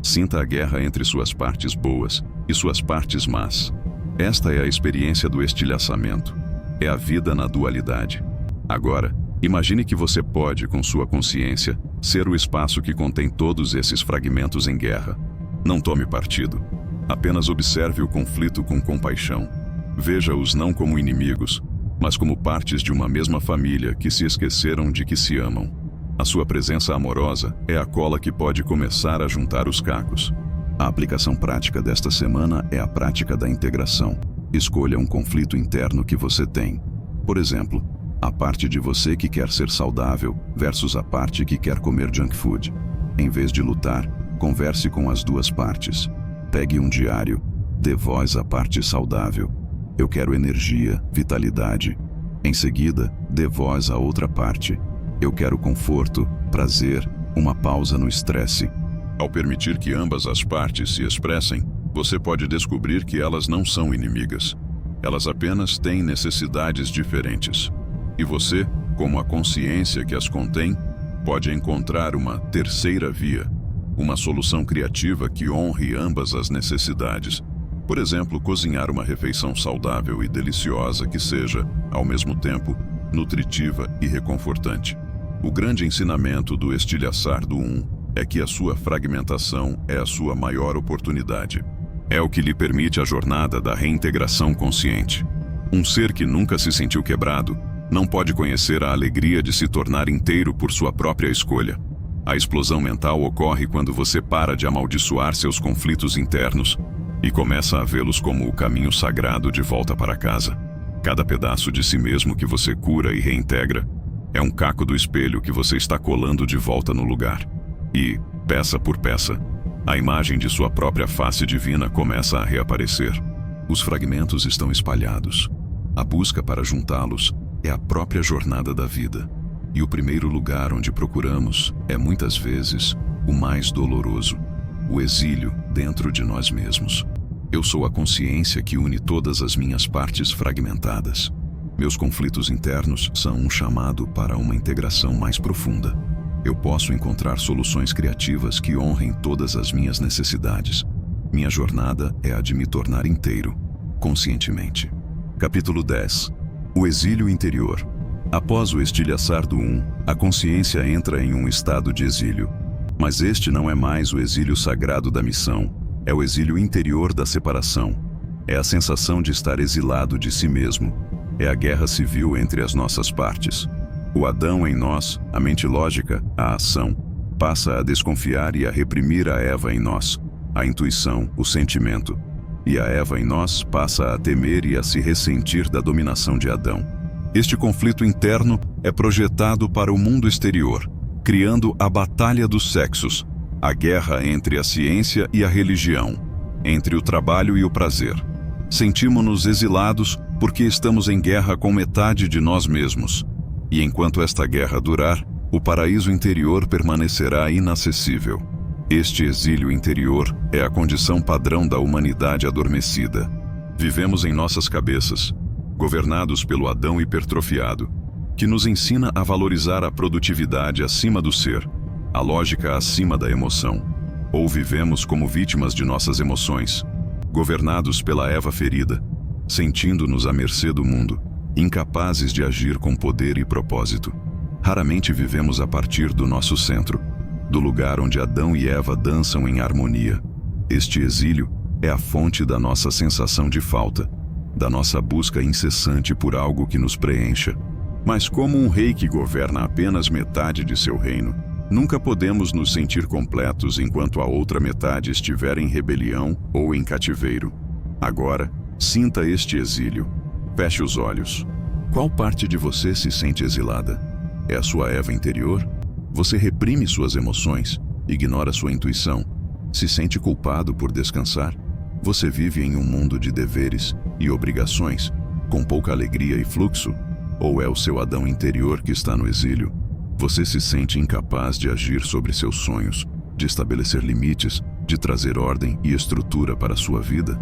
Sinta a guerra entre suas partes boas e suas partes más. Esta é a experiência do estilhaçamento. É a vida na dualidade. Agora, imagine que você pode, com sua consciência, ser o espaço que contém todos esses fragmentos em guerra. Não tome partido. Apenas observe o conflito com compaixão. Veja-os não como inimigos, mas como partes de uma mesma família que se esqueceram de que se amam. A sua presença amorosa é a cola que pode começar a juntar os cacos. A aplicação prática desta semana é a prática da integração. Escolha um conflito interno que você tem. Por exemplo, a parte de você que quer ser saudável versus a parte que quer comer junk food. Em vez de lutar, converse com as duas partes. Pegue um diário, dê voz à parte saudável. Eu quero energia, vitalidade. Em seguida, dê voz à outra parte. Eu quero conforto, prazer, uma pausa no estresse. Ao permitir que ambas as partes se expressem, você pode descobrir que elas não são inimigas. Elas apenas têm necessidades diferentes. E você, como a consciência que as contém, pode encontrar uma terceira via, uma solução criativa que honre ambas as necessidades. Por exemplo, cozinhar uma refeição saudável e deliciosa que seja, ao mesmo tempo, nutritiva e reconfortante. O grande ensinamento do estilhaçar do é que a sua fragmentação é a sua maior oportunidade. É o que lhe permite a jornada da reintegração consciente. Um ser que nunca se sentiu quebrado não pode conhecer a alegria de se tornar inteiro por sua própria escolha. A explosão mental ocorre quando você para de amaldiçoar seus conflitos internos e começa a vê-los como o caminho sagrado de volta para casa. Cada pedaço de si mesmo que você cura e reintegra é um caco do espelho que você está colando de volta no lugar. E, peça por peça, a imagem de sua própria face divina começa a reaparecer. Os fragmentos estão espalhados. A busca para juntá-los é a própria jornada da vida. E o primeiro lugar onde procuramos é, muitas vezes, o mais doloroso: o exílio dentro de nós mesmos. Eu sou a consciência que une todas as minhas partes fragmentadas. Meus conflitos internos são um chamado para uma integração mais profunda. Eu posso encontrar soluções criativas que honrem todas as minhas necessidades. Minha jornada é a de me tornar inteiro, conscientemente. Capítulo 10. O exílio interior. Após o estilhaçar do a consciência entra em um estado de exílio. Mas este não é mais o exílio sagrado da missão, é o exílio interior da separação. É a sensação de estar exilado de si mesmo. É a guerra civil entre as nossas partes. O Adão em nós, a mente lógica, a ação, passa a desconfiar e a reprimir a Eva em nós, a intuição, o sentimento. E a Eva em nós passa a temer e a se ressentir da dominação de Adão. Este conflito interno é projetado para o mundo exterior, criando a batalha dos sexos, a guerra entre a ciência e a religião, entre o trabalho e o prazer. Sentimos-nos exilados porque estamos em guerra com metade de nós mesmos. E enquanto esta guerra durar, o paraíso interior permanecerá inacessível. Este exílio interior é a condição padrão da humanidade adormecida. Vivemos em nossas cabeças, governados pelo Adão hipertrofiado, que nos ensina a valorizar a produtividade acima do ser, a lógica acima da emoção. Ou vivemos como vítimas de nossas emoções, governados pela Eva ferida, sentindo-nos à mercê do mundo, incapazes de agir com poder e propósito. Raramente vivemos a partir do nosso centro, do lugar onde Adão e Eva dançam em harmonia. Este exílio é a fonte da nossa sensação de falta, da nossa busca incessante por algo que nos preencha. Mas como um rei que governa apenas metade de seu reino, nunca podemos nos sentir completos enquanto a outra metade estiver em rebelião ou em cativeiro. Agora, sinta este exílio. Feche os olhos. Qual parte de você se sente exilada? É a sua Eva interior? Você reprime suas emoções, ignora sua intuição, se sente culpado por descansar? Você vive em um mundo de deveres e obrigações, com pouca alegria e fluxo? Ou é o seu Adão interior que está no exílio? Você se sente incapaz de agir sobre seus sonhos, de estabelecer limites, de trazer ordem e estrutura para a sua vida?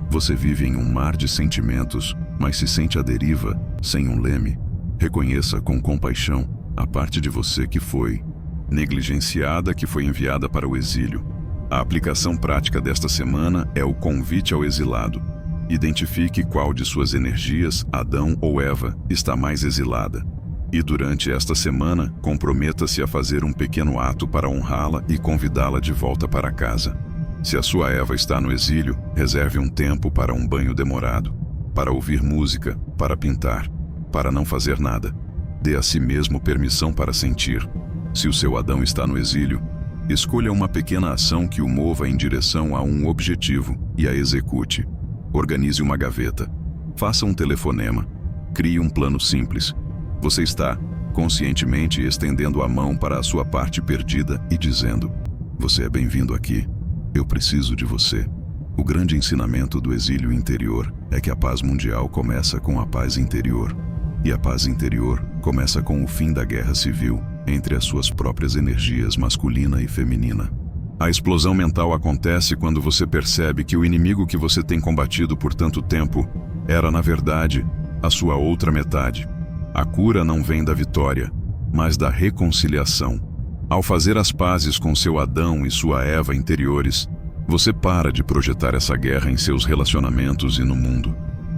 Você vive em um mar de sentimentos, mas se sente à deriva, sem um leme? Reconheça com compaixão a parte de você que foi negligenciada, que foi enviada para o exílio. A aplicação prática desta semana é o convite ao exilado. Identifique qual de suas energias, Adão ou Eva, está mais exilada. E durante esta semana, comprometa-se a fazer um pequeno ato para honrá-la e convidá-la de volta para casa. Se a sua Eva está no exílio, reserve um tempo para um banho demorado, para ouvir música, para pintar, para não fazer nada. Dê a si mesmo permissão para sentir. Se o seu Adão está no exílio, escolha uma pequena ação que o mova em direção a um objetivo e a execute. Organize uma gaveta. Faça um telefonema. Crie um plano simples. Você está, conscientemente, estendendo a mão para a sua parte perdida e dizendo: Você é bem-vindo aqui. Eu preciso de você. O grande ensinamento do exílio interior é que a paz mundial começa com a paz interior. E a paz interior começa com o fim da guerra civil entre as suas próprias energias masculina e feminina. A explosão mental acontece quando você percebe que o inimigo que você tem combatido por tanto tempo era, na verdade, a sua outra metade. A cura não vem da vitória, mas da reconciliação. Ao fazer as pazes com seu Adão e sua Eva interiores, você para de projetar essa guerra em seus relacionamentos e no mundo.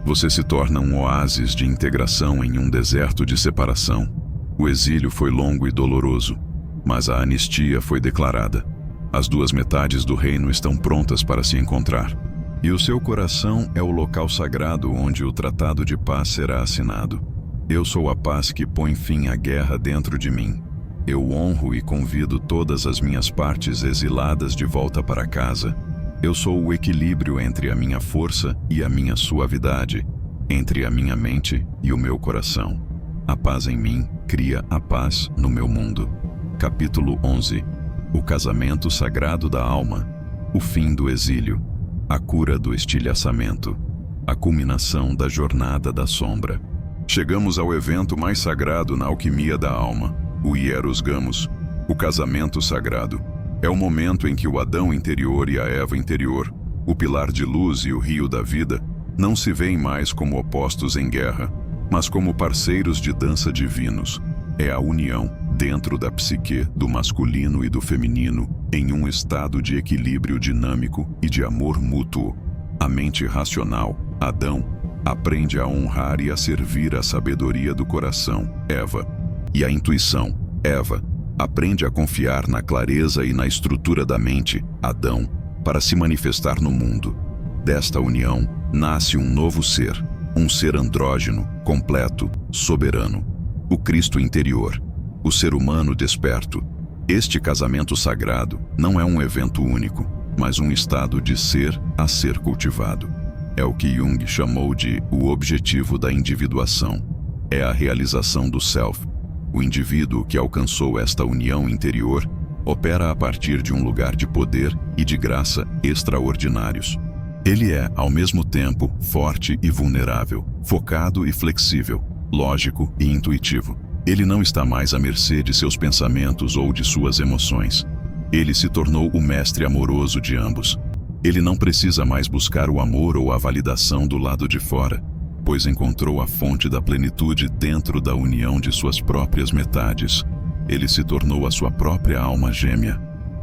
Você se torna um oásis de integração em um deserto de separação. O exílio foi longo e doloroso, mas a anistia foi declarada. As duas metades do reino estão prontas para se encontrar. E o seu coração é o local sagrado onde o tratado de paz será assinado. Eu sou a paz que põe fim à guerra dentro de mim. Eu honro e convido todas as minhas partes exiladas de volta para casa. Eu sou o equilíbrio entre a minha força e a minha suavidade, entre a minha mente e o meu coração. A paz em mim cria a paz no meu mundo. Capítulo 11. O casamento sagrado da alma. O fim do exílio. A cura do estilhaçamento. A culminação da jornada da sombra. Chegamos ao evento mais sagrado na alquimia da alma, o Hieros Gamos, o casamento sagrado. É o momento em que o Adão interior e a Eva interior, o pilar de luz e o rio da vida, não se veem mais como opostos em guerra, mas como parceiros de dança divinos. É a união, dentro da psique, do masculino e do feminino, em um estado de equilíbrio dinâmico e de amor mútuo. A mente racional, Adão, aprende a honrar e a servir a sabedoria do coração, Eva. E a intuição, Eva, aprende a confiar na clareza e na estrutura da mente, Adão, para se manifestar no mundo. Desta união, nasce um novo ser, um ser andrógeno, completo, soberano. O Cristo interior, o ser humano desperto. Este casamento sagrado não é um evento único, mas um estado de ser a ser cultivado. É o que Jung chamou de o objetivo da individuação. É a realização do self. O indivíduo que alcançou esta união interior opera a partir de um lugar de poder e de graça extraordinários. Ele é, ao mesmo tempo, forte e vulnerável, focado e flexível, lógico e intuitivo. Ele não está mais à mercê de seus pensamentos ou de suas emoções. Ele se tornou o mestre amoroso de ambos. Ele não precisa mais buscar o amor ou a validação do lado de fora, pois encontrou a fonte da plenitude dentro da união de suas próprias metades. Ele se tornou a sua própria alma gêmea.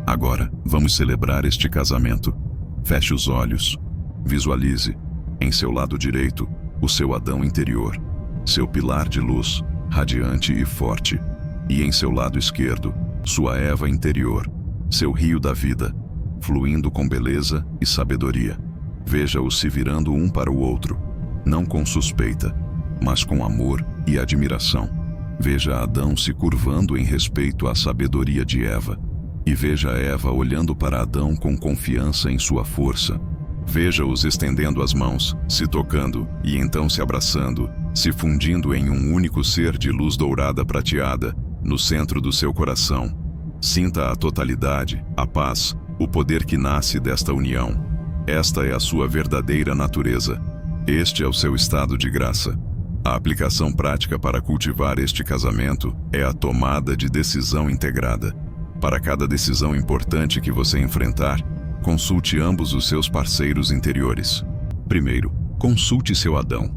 Agora, vamos celebrar este casamento. Feche os olhos. Visualize, em seu lado direito, o seu Adão interior, seu pilar de luz, radiante e forte. E em seu lado esquerdo, sua Eva interior, seu rio da vida, fluindo com beleza e sabedoria. Veja-os se virando um para o outro, não com suspeita, mas com amor e admiração. Veja Adão se curvando em respeito à sabedoria de Eva, e veja Eva olhando para Adão com confiança em sua força. Veja-os estendendo as mãos, se tocando e então se abraçando, se fundindo em um único ser de luz dourada prateada, no centro do seu coração. Sinta a totalidade, a paz, o poder que nasce desta união. Esta é a sua verdadeira natureza. Este é o seu estado de graça. A aplicação prática para cultivar este casamento é a tomada de decisão integrada. Para cada decisão importante que você enfrentar, consulte ambos os seus parceiros interiores. Primeiro, consulte seu Adão.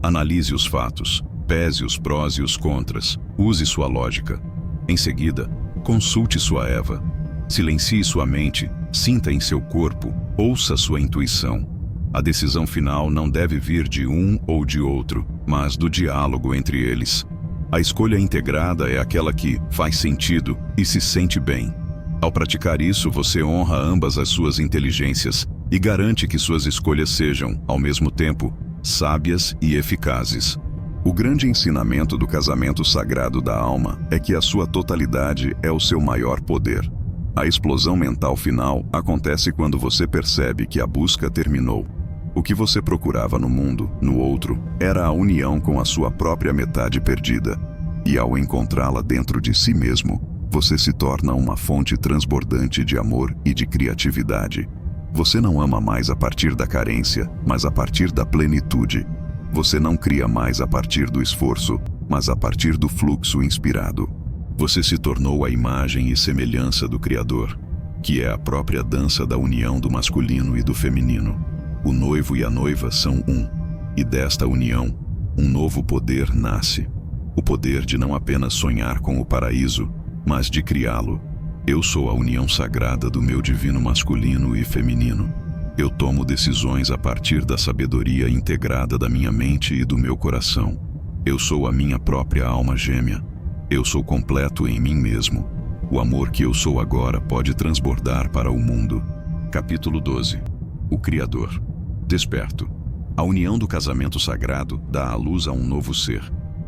Analise os fatos, pese os prós e os contras, use sua lógica. Em seguida, consulte sua Eva. Silencie sua mente, sinta em seu corpo, ouça sua intuição. A decisão final não deve vir de um ou de outro, mas do diálogo entre eles. A escolha integrada é aquela que faz sentido e se sente bem. Ao praticar isso, você honra ambas as suas inteligências e garante que suas escolhas sejam, ao mesmo tempo, sábias e eficazes. O grande ensinamento do casamento sagrado da alma é que a sua totalidade é o seu maior poder. A explosão mental final acontece quando você percebe que a busca terminou. O que você procurava no mundo, no outro, era a união com a sua própria metade perdida. E ao encontrá-la dentro de si mesmo, Você se torna uma fonte transbordante de amor e de criatividade. Você não ama mais a partir da carência, mas a partir da plenitude. Você não cria mais a partir do esforço, mas a partir do fluxo inspirado. Você se tornou a imagem e semelhança do Criador, que é a própria dança da união do masculino e do feminino. O noivo e a noiva são um, e desta união, um novo poder nasce. O poder de não apenas sonhar com o paraíso, mas de criá-lo. Eu sou a união sagrada do meu divino masculino e feminino. Eu tomo decisões a partir da sabedoria integrada da minha mente e do meu coração. Eu sou a minha própria alma gêmea. Eu sou completo em mim mesmo. O amor que eu sou agora pode transbordar para o mundo. Capítulo 12. O Criador. Desperto. A união do casamento sagrado dá à luz a um novo ser.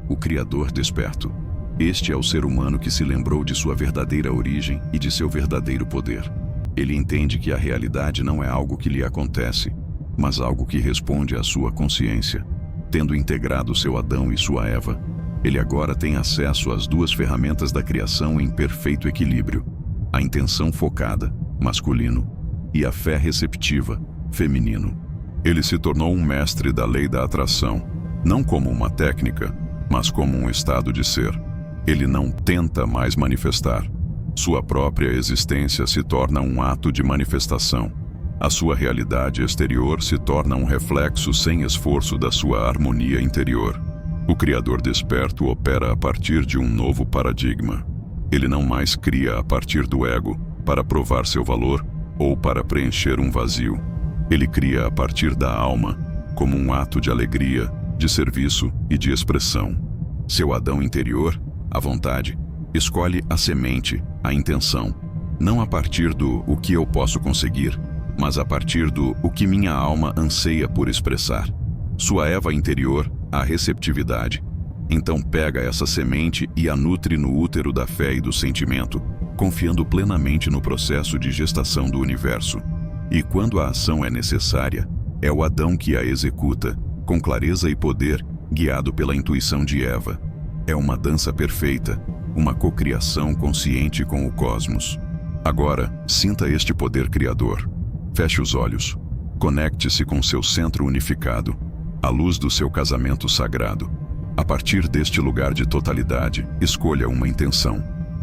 O Criador desperto. Este é o ser humano que se lembrou de sua verdadeira origem e de seu verdadeiro poder. Ele entende que a realidade não é algo que lhe acontece, mas algo que responde à sua consciência. Tendo integrado seu Adão e sua Eva, ele agora tem acesso às duas ferramentas da criação em perfeito equilíbrio: a intenção focada, masculino, e a fé receptiva, feminino. Ele se tornou um mestre da lei da atração, não como uma técnica, mas como um estado de ser. Ele não tenta mais manifestar. Sua própria existência se torna um ato de manifestação. A sua realidade exterior se torna um reflexo sem esforço da sua harmonia interior. O Criador desperto opera a partir de um novo paradigma. Ele não mais cria a partir do ego, para provar seu valor ou para preencher um vazio. Ele cria a partir da alma, como um ato de alegria, de serviço e de expressão. Seu Adão interior, a vontade, escolhe a semente, a intenção, não a partir do o que eu posso conseguir, mas a partir do o que minha alma anseia por expressar. Sua Eva interior, a receptividade, então pega essa semente e a nutre no útero da fé e do sentimento, confiando plenamente no processo de gestação do universo. E quando a ação é necessária, é o Adão que a executa, com clareza e poder, guiado pela intuição de Eva. É uma dança perfeita, uma cocriação consciente com o cosmos. Agora, sinta este poder criador. Feche os olhos. Conecte-se com seu centro unificado, à luz do seu casamento sagrado. A partir deste lugar de totalidade, escolha uma intenção,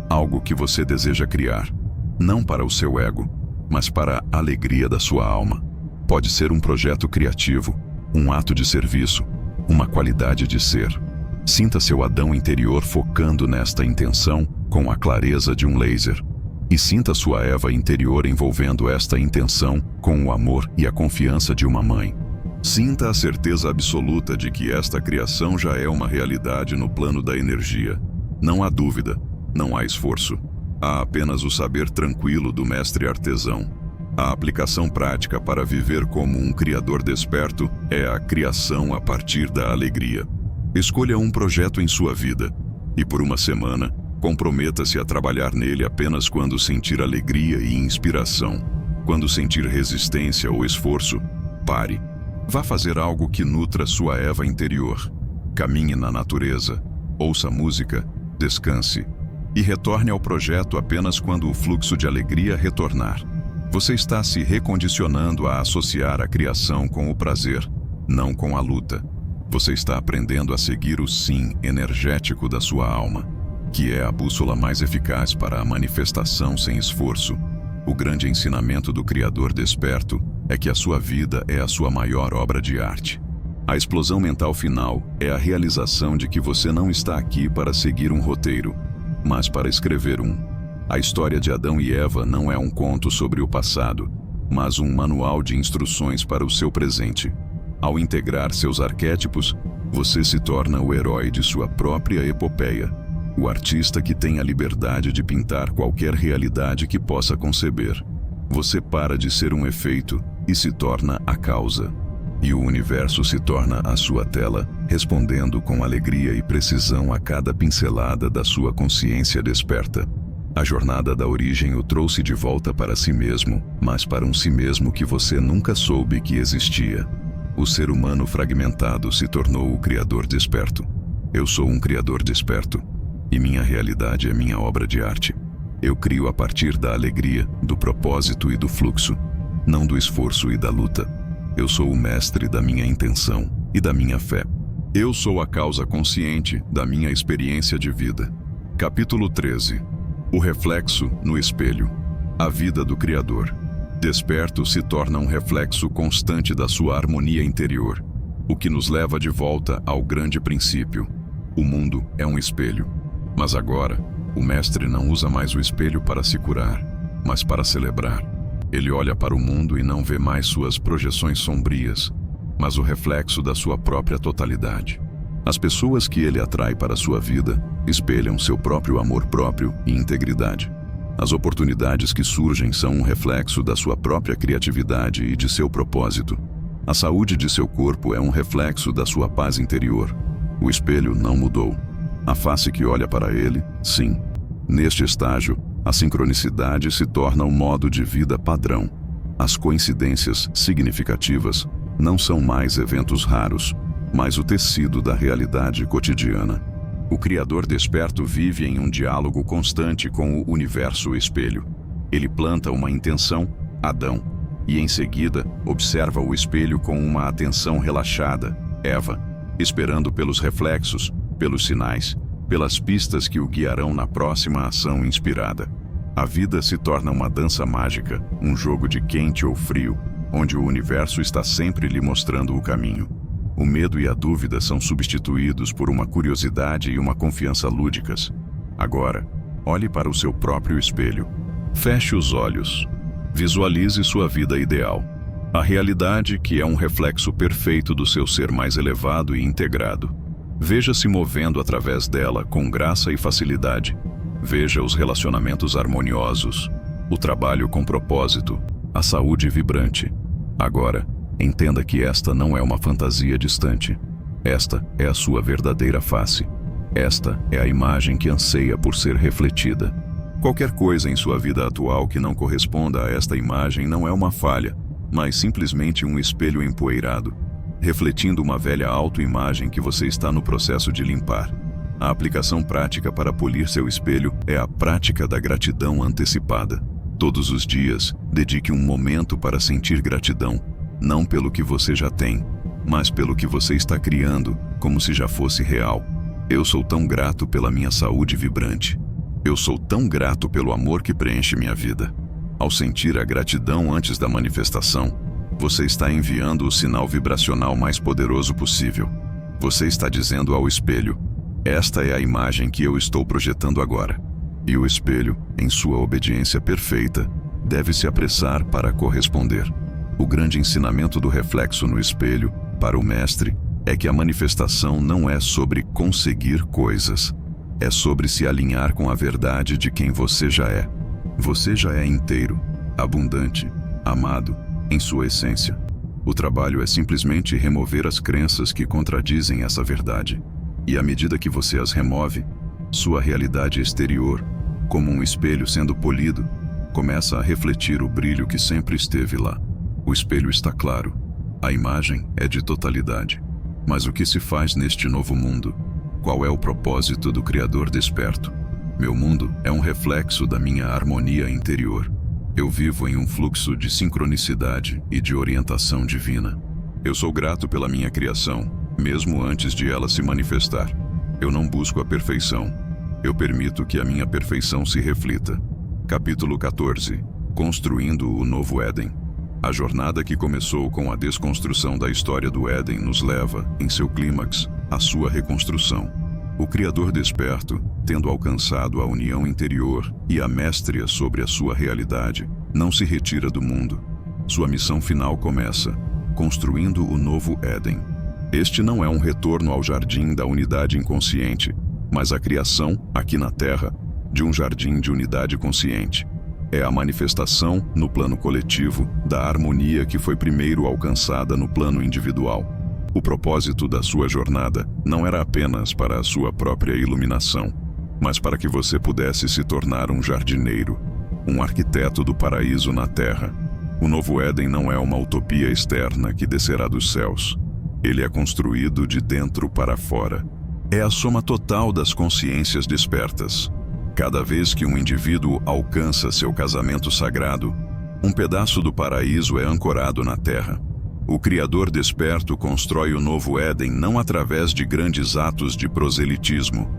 algo que você deseja criar, não para o seu ego, mas para a alegria da sua alma. Pode ser um projeto criativo, um ato de serviço, uma qualidade de ser. Sinta seu Adão interior focando nesta intenção com a clareza de um laser. E sinta sua Eva interior envolvendo esta intenção com o amor e a confiança de uma mãe. Sinta a certeza absoluta de que esta criação já é uma realidade no plano da energia. Não há dúvida, não há esforço. Há apenas o saber tranquilo do mestre artesão. A aplicação prática para viver como um criador desperto é a criação a partir da alegria. Escolha um projeto em sua vida e, por uma semana, comprometa-se a trabalhar nele apenas quando sentir alegria e inspiração. Quando sentir resistência ou esforço, pare. Vá fazer algo que nutra sua Eva interior. Caminhe na natureza, ouça música, descanse e retorne ao projeto apenas quando o fluxo de alegria retornar. Você está se recondicionando a associar a criação com o prazer, não com a luta. Você está aprendendo a seguir o sim energético da sua alma, que é a bússola mais eficaz para a manifestação sem esforço. O grande ensinamento do Criador desperto é que a sua vida é a sua maior obra de arte. A explosão mental final é a realização de que você não está aqui para seguir um roteiro, mas para escrever um. A história de Adão e Eva não é um conto sobre o passado, mas um manual de instruções para o seu presente. Ao integrar seus arquétipos, você se torna o herói de sua própria epopeia, o artista que tem a liberdade de pintar qualquer realidade que possa conceber. Você para de ser um efeito e se torna a causa. E o universo se torna a sua tela, respondendo com alegria e precisão a cada pincelada da sua consciência desperta. A jornada da origem o trouxe de volta para si mesmo, mas para um si mesmo que você nunca soube que existia. O ser humano fragmentado se tornou o Criador desperto. Eu sou um Criador desperto, e minha realidade é minha obra de arte. Eu crio a partir da alegria, do propósito e do fluxo, não do esforço e da luta. Eu sou o mestre da minha intenção e da minha fé. Eu sou a causa consciente da minha experiência de vida. Capítulo 13. O reflexo no espelho. A vida do Criador. Desperto se torna um reflexo constante da sua harmonia interior, o que nos leva de volta ao grande princípio. O mundo é um espelho. Mas agora, o mestre não usa mais o espelho para se curar, mas para celebrar. Ele olha para o mundo e não vê mais suas projeções sombrias, mas o reflexo da sua própria totalidade. As pessoas que ele atrai para a sua vida espelham seu próprio amor próprio e integridade. As oportunidades que surgem são um reflexo da sua própria criatividade e de seu propósito. A saúde de seu corpo é um reflexo da sua paz interior. O espelho não mudou. A face que olha para ele, sim. Neste estágio, a sincronicidade se torna um modo de vida padrão. As coincidências significativas não são mais eventos raros, mas o tecido da realidade cotidiana. O Criador desperto vive em um diálogo constante com o universo espelho. Ele planta uma intenção, Adão, e em seguida observa o espelho com uma atenção relaxada, Eva, esperando pelos reflexos, pelos sinais, pelas pistas que o guiarão na próxima ação inspirada. A vida se torna uma dança mágica, um jogo de quente ou frio, onde o universo está sempre lhe mostrando o caminho. O medo e a dúvida são substituídos por uma curiosidade e uma confiança lúdicas. Agora, olhe para o seu próprio espelho. Feche os olhos. Visualize sua vida ideal. A realidade que é um reflexo perfeito do seu ser mais elevado e integrado. Veja-se movendo através dela com graça e facilidade. Veja os relacionamentos harmoniosos, o trabalho com propósito, a saúde vibrante. Agora, entenda que esta não é uma fantasia distante. Esta é a sua verdadeira face. Esta é a imagem que anseia por ser refletida. Qualquer coisa em sua vida atual que não corresponda a esta imagem não é uma falha, mas simplesmente um espelho empoeirado, refletindo uma velha autoimagem que você está no processo de limpar. A aplicação prática para polir seu espelho é a prática da gratidão antecipada. Todos os dias, dedique um momento para sentir gratidão, não pelo que você já tem, mas pelo que você está criando, como se já fosse real. Eu sou tão grato pela minha saúde vibrante. Eu sou tão grato pelo amor que preenche minha vida. Ao sentir a gratidão antes da manifestação, você está enviando o sinal vibracional mais poderoso possível. Você está dizendo ao espelho: esta é a imagem que eu estou projetando agora. E o espelho, em sua obediência perfeita, deve se apressar para corresponder. O grande ensinamento do reflexo no espelho, para o mestre, é que a manifestação não é sobre conseguir coisas. É sobre se alinhar com a verdade de quem você já é. Você já é inteiro, abundante, amado, em sua essência. O trabalho é simplesmente remover as crenças que contradizem essa verdade. E à medida que você as remove, sua realidade exterior, como um espelho sendo polido, começa a refletir o brilho que sempre esteve lá. O espelho está claro. A imagem é de totalidade. Mas o que se faz neste novo mundo? Qual é o propósito do Criador desperto? Meu mundo é um reflexo da minha harmonia interior. Eu vivo em um fluxo de sincronicidade e de orientação divina. Eu sou grato pela minha criação, mesmo antes de ela se manifestar. Eu não busco a perfeição. Eu permito que a minha perfeição se reflita. Capítulo 14. Construindo o novo Éden. A jornada que começou com a desconstrução da história do Éden nos leva, em seu clímax, à sua reconstrução. O Criador desperto, tendo alcançado a união interior e a mestria sobre a sua realidade, não se retira do mundo. Sua missão final começa, construindo o novo Éden. Este não é um retorno ao jardim da unidade inconsciente, mas a criação, aqui na Terra, de um jardim de unidade consciente. É a manifestação, no plano coletivo, da harmonia que foi primeiro alcançada no plano individual. O propósito da sua jornada não era apenas para a sua própria iluminação, mas para que você pudesse se tornar um jardineiro, um arquiteto do paraíso na Terra. O novo Éden não é uma utopia externa que descerá dos céus. Ele é construído de dentro para fora. É a soma total das consciências despertas. Cada vez que um indivíduo alcança seu casamento sagrado, um pedaço do paraíso é ancorado na terra. O Criador desperto constrói o novo Éden não através de grandes atos de proselitismo,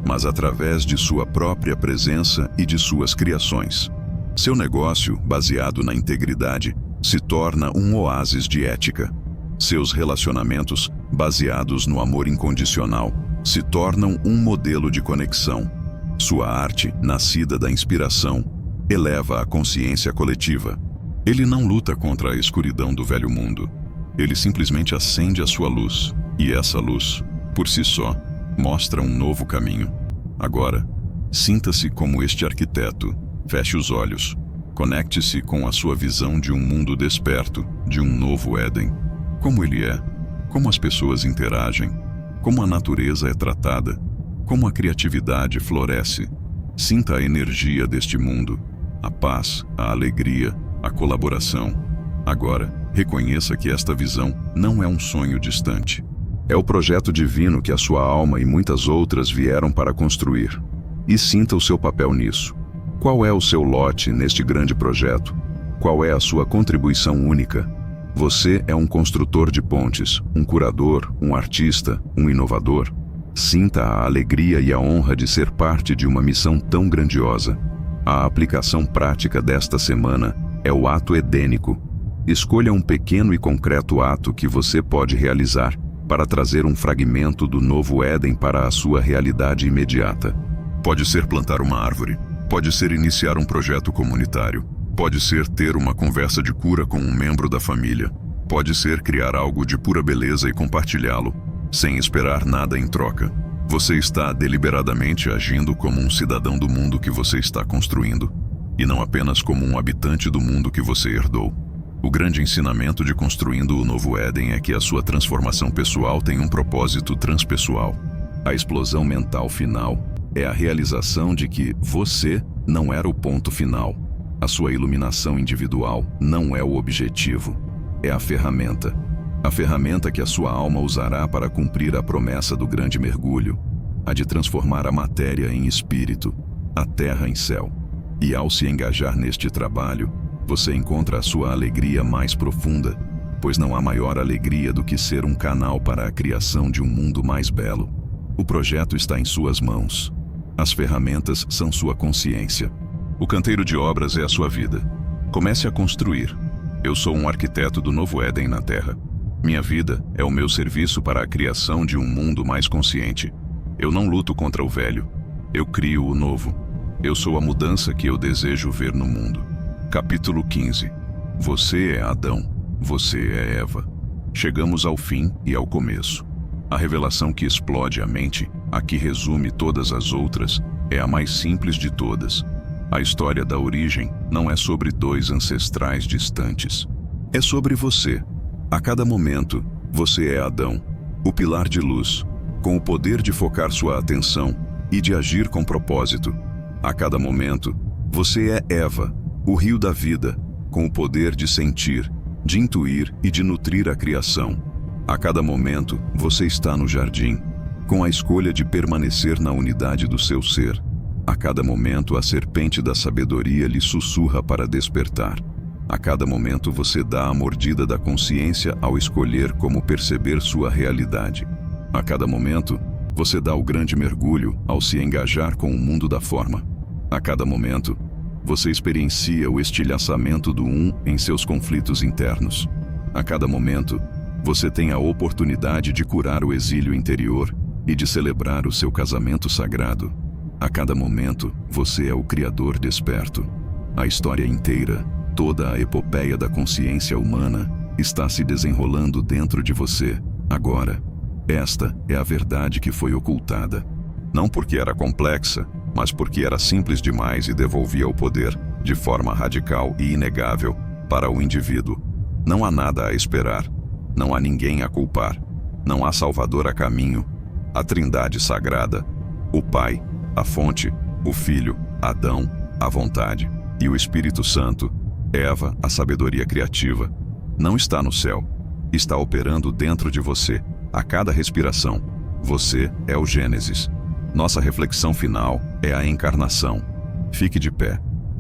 mas através de sua própria presença e de suas criações. Seu negócio, baseado na integridade, se torna um oásis de ética. Seus relacionamentos, baseados no amor incondicional, se tornam um modelo de conexão. Sua arte, nascida da inspiração, eleva a consciência coletiva. Ele não luta contra a escuridão do velho mundo. Ele simplesmente acende a sua luz, e essa luz, por si só, mostra um novo caminho. Agora, sinta-se como este arquiteto, feche os olhos, conecte-se com a sua visão de um mundo desperto, de um novo Éden. Como ele é, como as pessoas interagem, como a natureza é tratada, como a criatividade floresce. Sinta a energia deste mundo, a paz, a alegria, a colaboração. Agora, reconheça que esta visão não é um sonho distante. É o projeto divino que a sua alma e muitas outras vieram para construir. E sinta o seu papel nisso. Qual é o seu lote neste grande projeto? Qual é a sua contribuição única? Você é um construtor de pontes, um curador, um artista, um inovador. Sinta a alegria e a honra de ser parte de uma missão tão grandiosa. A aplicação prática desta semana é o ato edênico. Escolha um pequeno e concreto ato que você pode realizar para trazer um fragmento do novo Éden para a sua realidade imediata. Pode ser plantar uma árvore, pode ser iniciar um projeto comunitário, pode ser ter uma conversa de cura com um membro da família, pode ser criar algo de pura beleza e compartilhá-lo, sem esperar nada em troca. Você está deliberadamente agindo como um cidadão do mundo que você está construindo, e não apenas como um habitante do mundo que você herdou. O grande ensinamento de construindo o novo Éden é que a sua transformação pessoal tem um propósito transpessoal. A explosão mental final é a realização de que você não era o ponto final. A sua iluminação individual não é o objetivo, é a ferramenta. A ferramenta que a sua alma usará para cumprir a promessa do grande mergulho, a de transformar a matéria em espírito, a terra em céu. E ao se engajar neste trabalho, você encontra a sua alegria mais profunda, pois não há maior alegria do que ser um canal para a criação de um mundo mais belo. O projeto está em suas mãos. As ferramentas são sua consciência. O canteiro de obras é a sua vida. Comece a construir. Eu sou um arquiteto do novo Éden na Terra. Minha vida é o meu serviço para a criação de um mundo mais consciente. Eu não luto contra o velho. Eu crio o novo. Eu sou a mudança que eu desejo ver no mundo. Capítulo 15. Você é Adão, você é Eva. Chegamos ao fim e ao começo. A revelação que explode a mente, a que resume todas as outras, é a mais simples de todas. A história da origem não é sobre dois ancestrais distantes. É sobre você. A cada momento, você é Adão, o pilar de luz, com o poder de focar sua atenção e de agir com propósito. A cada momento, você é Eva, o rio da vida, com o poder de sentir, de intuir e de nutrir a criação. A cada momento, você está no jardim, com a escolha de permanecer na unidade do seu ser. A cada momento, a serpente da sabedoria lhe sussurra para despertar. A cada momento, você dá a mordida da consciência ao escolher como perceber sua realidade. A cada momento, você dá o grande mergulho ao se engajar com o mundo da forma. A cada momento, você experiencia o estilhaçamento do em seus conflitos internos. A cada momento, você tem a oportunidade de curar o exílio interior e de celebrar o seu casamento sagrado. A cada momento, você é o Criador desperto. A história inteira, toda a epopeia da consciência humana, está se desenrolando dentro de você, agora. Esta é a verdade que foi ocultada. Não porque era complexa, mas porque era simples demais e devolvia o poder, de forma radical e inegável, para o indivíduo. Não há nada a esperar, não há ninguém a culpar, não há Salvador a caminho. A Trindade Sagrada, o Pai, a Fonte, o Filho, Adão, a Vontade, e o Espírito Santo, Eva, a sabedoria criativa, não está no céu, está operando dentro de você, a cada respiração. Você é o Gênesis. Nossa reflexão final é a encarnação. Fique de pé,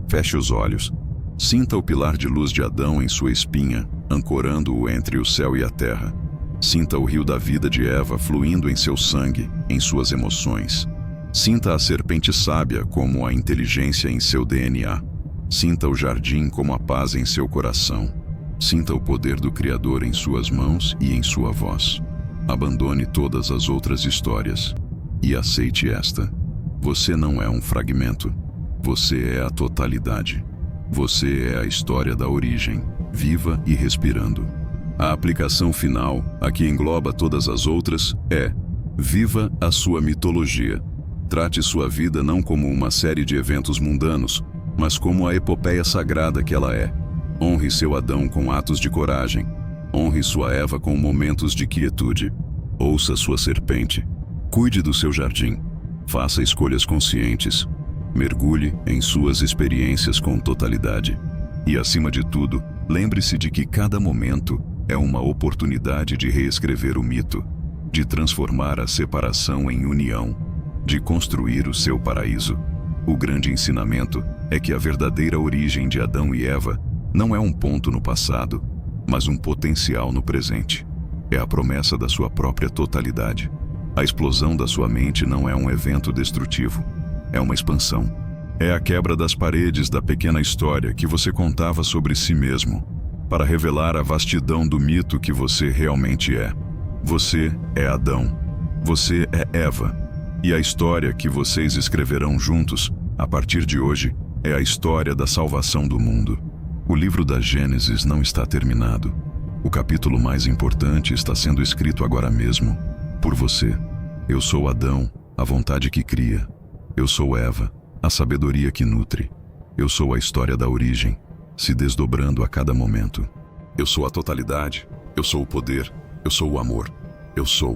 feche os olhos. Sinta o pilar de luz de Adão em sua espinha, ancorando-o entre o céu e a terra. Sinta o rio da vida de Eva fluindo em seu sangue, em suas emoções. Sinta a serpente sábia como a inteligência em seu DNA. Sinta o jardim como a paz em seu coração. Sinta o poder do Criador em suas mãos e em sua voz. Abandone todas as outras histórias e aceite esta. Você não é um fragmento. Você é a totalidade. Você é a história da origem, viva e respirando. A aplicação final, a que engloba todas as outras, é: viva a sua mitologia. Trate sua vida não como uma série de eventos mundanos, mas como a epopeia sagrada que ela é. Honre seu Adão com atos de coragem. Honre sua Eva com momentos de quietude. Ouça sua serpente. Cuide do seu jardim. Faça escolhas conscientes. Mergulhe em suas experiências com totalidade. E, acima de tudo, lembre-se de que cada momento é uma oportunidade de reescrever o mito, de transformar a separação em união, de construir o seu paraíso. O grande ensinamento é que a verdadeira origem de Adão e Eva não é um ponto no passado, mas um potencial no presente. É a promessa da sua própria totalidade. A explosão da sua mente não é um evento destrutivo, é uma expansão. É a quebra das paredes da pequena história que você contava sobre si mesmo, para revelar a vastidão do mito que você realmente é. Você é Adão. Você é Eva. E a história que vocês escreverão juntos, a partir de hoje, é a história da salvação do mundo. O livro da Gênesis não está terminado. O capítulo mais importante está sendo escrito agora mesmo, por você. Eu sou Adão, a vontade que cria. Eu sou Eva, a sabedoria que nutre. Eu sou a história da origem, se desdobrando a cada momento. Eu sou a totalidade, eu sou o poder, eu sou o amor, eu sou